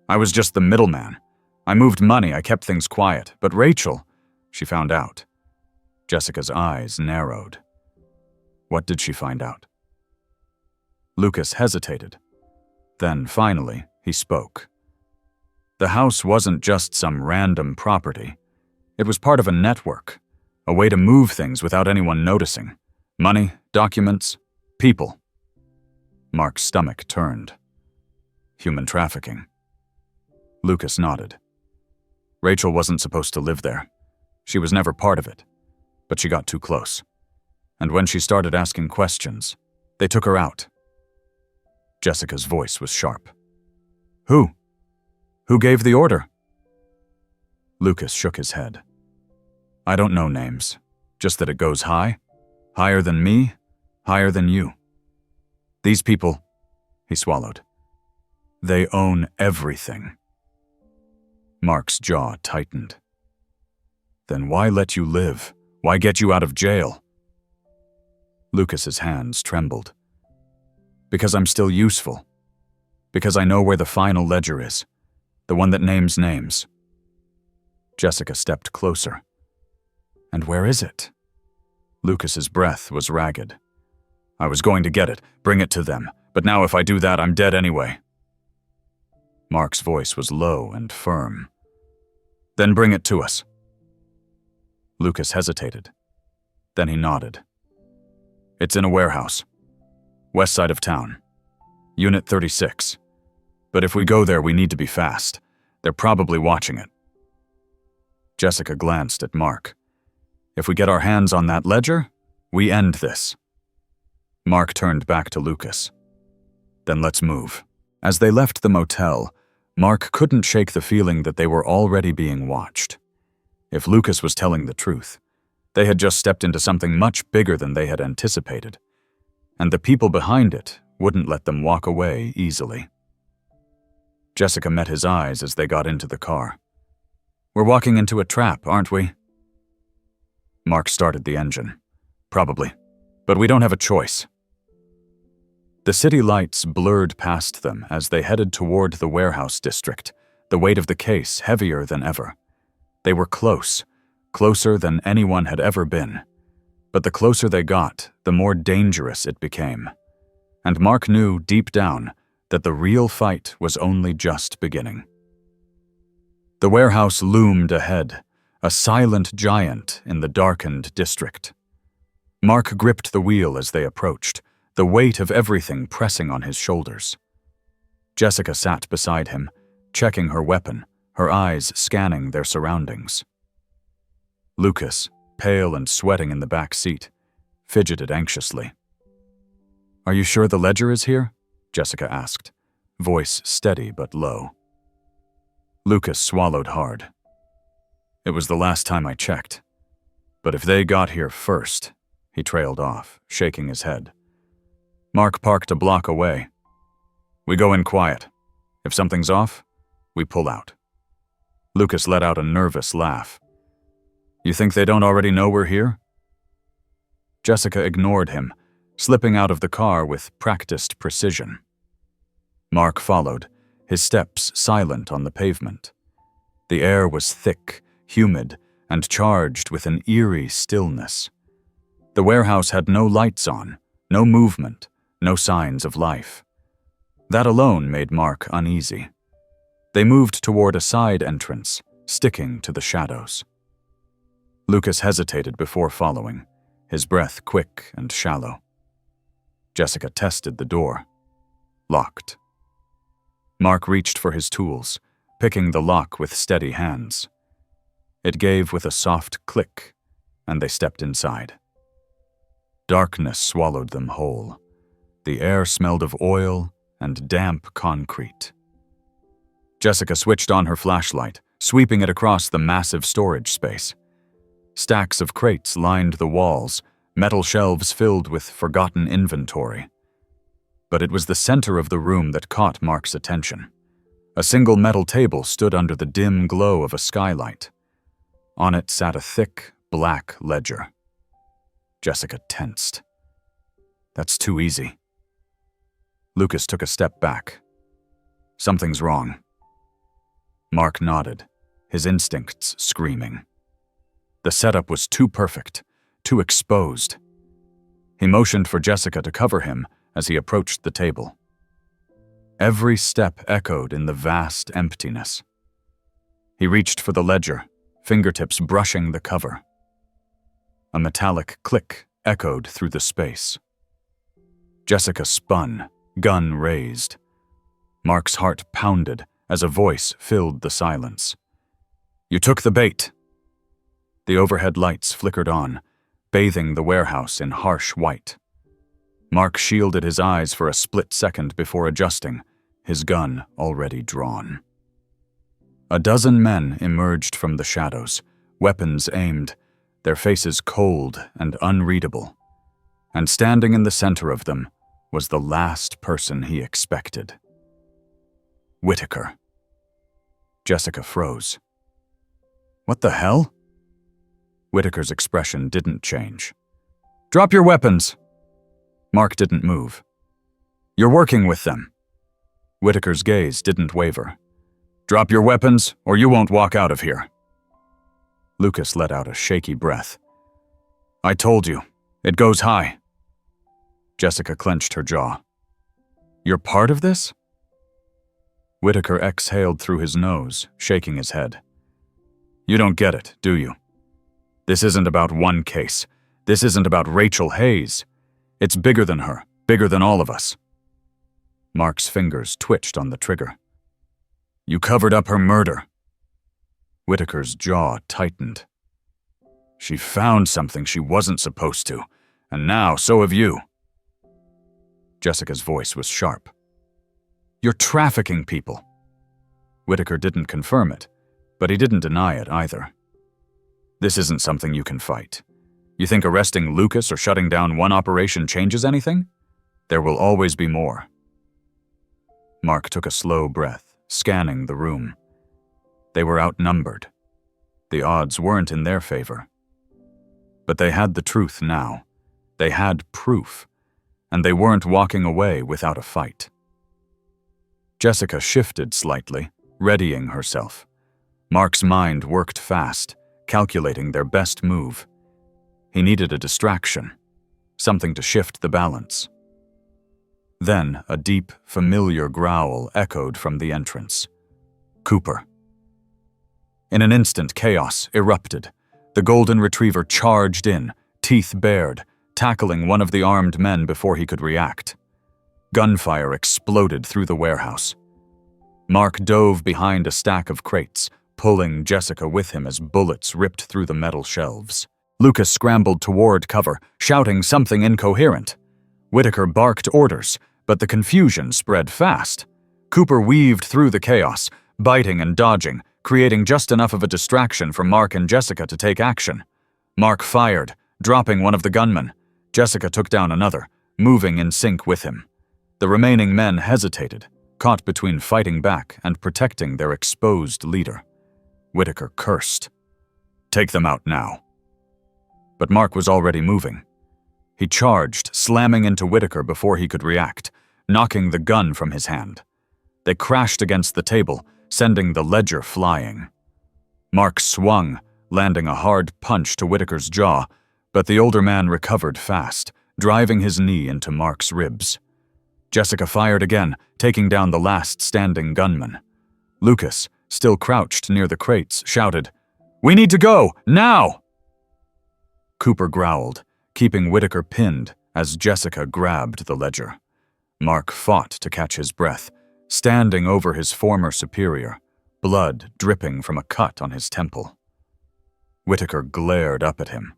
I was just the middleman. I moved money, I kept things quiet. But Rachel, she found out. Jessica's eyes narrowed. What did she find out? Lucas hesitated. Then, finally, he spoke. The house wasn't just some random property. It was part of a network, a way to move things without anyone noticing. Money, documents, people. Mark's stomach turned. Human trafficking. Lucas nodded. Rachel wasn't supposed to live there. She was never part of it. But she got too close. And when she started asking questions, they took her out. Jessica's voice was sharp. Who? Who gave the order? Lucas shook his head. I don't know names, just that it goes high. Higher than me, higher than you. These people, he swallowed. They own everything. Mark's jaw tightened. Then why let you live? Why get you out of jail? Lucas's hands trembled. Because I'm still useful. Because I know where the final ledger is. The one that names names. Jessica stepped closer. And where is it? Lucas's breath was ragged. I was going to get it, bring it to them, but now if I do that, I'm dead anyway. Mark's voice was low and firm. Then bring it to us. Lucas hesitated. Then he nodded. It's in a warehouse. West side of town. Unit 36. But if we go there, we need to be fast. They're probably watching it. Jessica glanced at Mark. If we get our hands on that ledger, we end this. Mark turned back to Lucas. Then let's move. As they left the motel, Mark couldn't shake the feeling that they were already being watched. If Lucas was telling the truth, they had just stepped into something much bigger than they had anticipated, and the people behind it wouldn't let them walk away easily. Jessica met his eyes as they got into the car. We're walking into a trap, aren't we? Mark started the engine. Probably, but we don't have a choice. The city lights blurred past them as they headed toward the warehouse district, the weight of the case heavier than ever. They were close, closer than anyone had ever been. But the closer they got, the more dangerous it became. And Mark knew deep down that the real fight was only just beginning. The warehouse loomed ahead, a silent giant in the darkened district. Mark gripped the wheel as they approached, the weight of everything pressing on his shoulders. Jessica sat beside him, checking her weapon, her eyes scanning their surroundings. Lucas, pale and sweating in the back seat, fidgeted anxiously. Are you sure the ledger is here? Jessica asked, voice steady but low. Lucas swallowed hard. It was the last time I checked. But if they got here first, he trailed off, shaking his head. Mark parked a block away. We go in quiet. If something's off, we pull out. Lucas let out a nervous laugh. You think they don't already know we're here? Jessica ignored him, slipping out of the car with practiced precision. Mark followed, his steps silent on the pavement. The air was thick, humid, and charged with an eerie stillness. The warehouse had no lights on, no movement, no signs of life. That alone made Mark uneasy. They moved toward a side entrance, sticking to the shadows. Lucas hesitated before following, his breath quick and shallow. Jessica tested the door. Locked. Mark reached for his tools, picking the lock with steady hands. It gave with a soft click, and they stepped inside. Darkness swallowed them whole. The air smelled of oil and damp concrete. Jessica switched on her flashlight, sweeping it across the massive storage space. Stacks of crates lined the walls, metal shelves filled with forgotten inventory. But it was the center of the room that caught Mark's attention. A single metal table stood under the dim glow of a skylight. On it sat a thick, black ledger. Jessica tensed. That's too easy. Lucas took a step back. Something's wrong. Mark nodded, his instincts screaming. The setup was too perfect, too exposed. He motioned for Jessica to cover him as he approached the table. Every step echoed in the vast emptiness. He reached for the ledger, fingertips brushing the cover. A metallic click echoed through the space. Jessica spun, gun raised. Mark's heart pounded as a voice filled the silence. You took the bait. The overhead lights flickered on, bathing the warehouse in harsh white. Mark shielded his eyes for a split second before adjusting, his gun already drawn. A dozen men emerged from the shadows, weapons aimed, their faces cold and unreadable. And standing in the center of them was the last person he expected. Whitaker. Jessica froze. What the hell? Whitaker's expression didn't change. Drop your weapons! Mark didn't move. You're working with them. Whitaker's gaze didn't waver. Drop your weapons, or you won't walk out of here. Lucas let out a shaky breath. I told you, it goes high. Jessica clenched her jaw. You're part of this? Whitaker exhaled through his nose, shaking his head. You don't get it, do you? This isn't about one case. This isn't about Rachel Hayes. It's bigger than her, bigger than all of us. Mark's fingers twitched on the trigger. You covered up her murder. Whitaker's jaw tightened. She found something she wasn't supposed to, and now so have you. Jessica's voice was sharp. You're trafficking people. Whitaker didn't confirm it, but he didn't deny it either. This isn't something you can fight. You think arresting Lucas or shutting down one operation changes anything? There will always be more. Mark took a slow breath, scanning the room. They were outnumbered. The odds weren't in their favor. But they had the truth now. They had proof, and they weren't walking away without a fight. Jessica shifted slightly, readying herself. Mark's mind worked fast, calculating their best move. He needed a distraction, something to shift the balance. Then a deep, familiar growl echoed from the entrance. Cooper. In an instant, chaos erupted. The golden retriever charged in, teeth bared, tackling one of the armed men before he could react. Gunfire exploded through the warehouse. Mark dove behind a stack of crates, pulling Jessica with him as bullets ripped through the metal shelves. Lucas scrambled toward cover, shouting something incoherent. Whitaker barked orders, but the confusion spread fast. Cooper weaved through the chaos, biting and dodging, creating just enough of a distraction for Mark and Jessica to take action. Mark fired, dropping one of the gunmen. Jessica took down another, moving in sync with him. The remaining men hesitated, caught between fighting back and protecting their exposed leader. Whitaker cursed. Take them out now. But Mark was already moving. He charged, slamming into Whitaker before he could react, knocking the gun from his hand. They crashed against the table, sending the ledger flying. Mark swung, landing a hard punch to Whitaker's jaw, but the older man recovered fast, driving his knee into Mark's ribs. Jessica fired again, taking down the last standing gunman. Lucas, still crouched near the crates, shouted, "We need to go, now!" Cooper growled, keeping Whitaker pinned as Jessica grabbed the ledger. Mark fought to catch his breath, standing over his former superior, blood dripping from a cut on his temple. Whitaker glared up at him.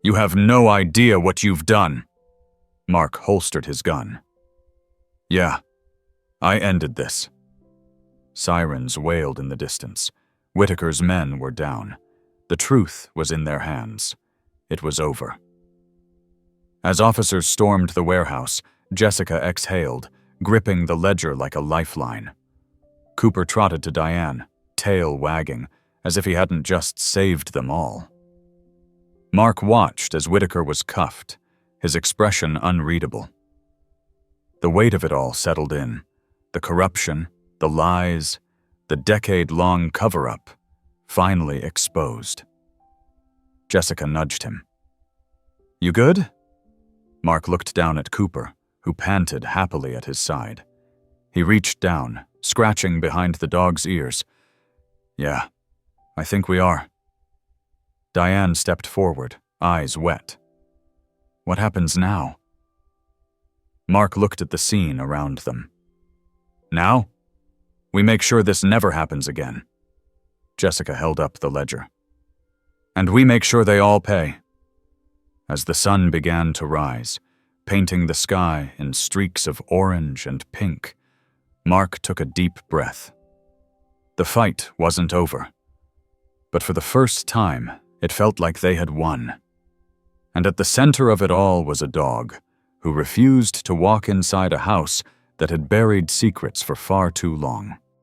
"You have no idea what you've done." Mark holstered his gun. "Yeah, I ended this." Sirens wailed in the distance. Whitaker's men were down. The truth was in their hands. It was over. As officers stormed the warehouse, Jessica exhaled, gripping the ledger like a lifeline. Cooper trotted to Diane, tail wagging, as if he hadn't just saved them all. Mark watched as Whitaker was cuffed, his expression unreadable. The weight of it all settled in. The corruption, the lies, the decade-long cover-up, finally exposed. Jessica nudged him. "You good?" Mark looked down at Cooper, who panted happily at his side. He reached down, scratching behind the dog's ears. "Yeah, I think we are." Diane stepped forward, eyes wet. "What happens now?" Mark looked at the scene around them. "Now? We make sure this never happens again." Jessica held up the ledger. "And we make sure they all pay." As the sun began to rise, painting the sky in streaks of orange and pink, Mark took a deep breath. The fight wasn't over, but for the first time, it felt like they had won. And at the center of it all was a dog who refused to walk inside a house that had buried secrets for far too long.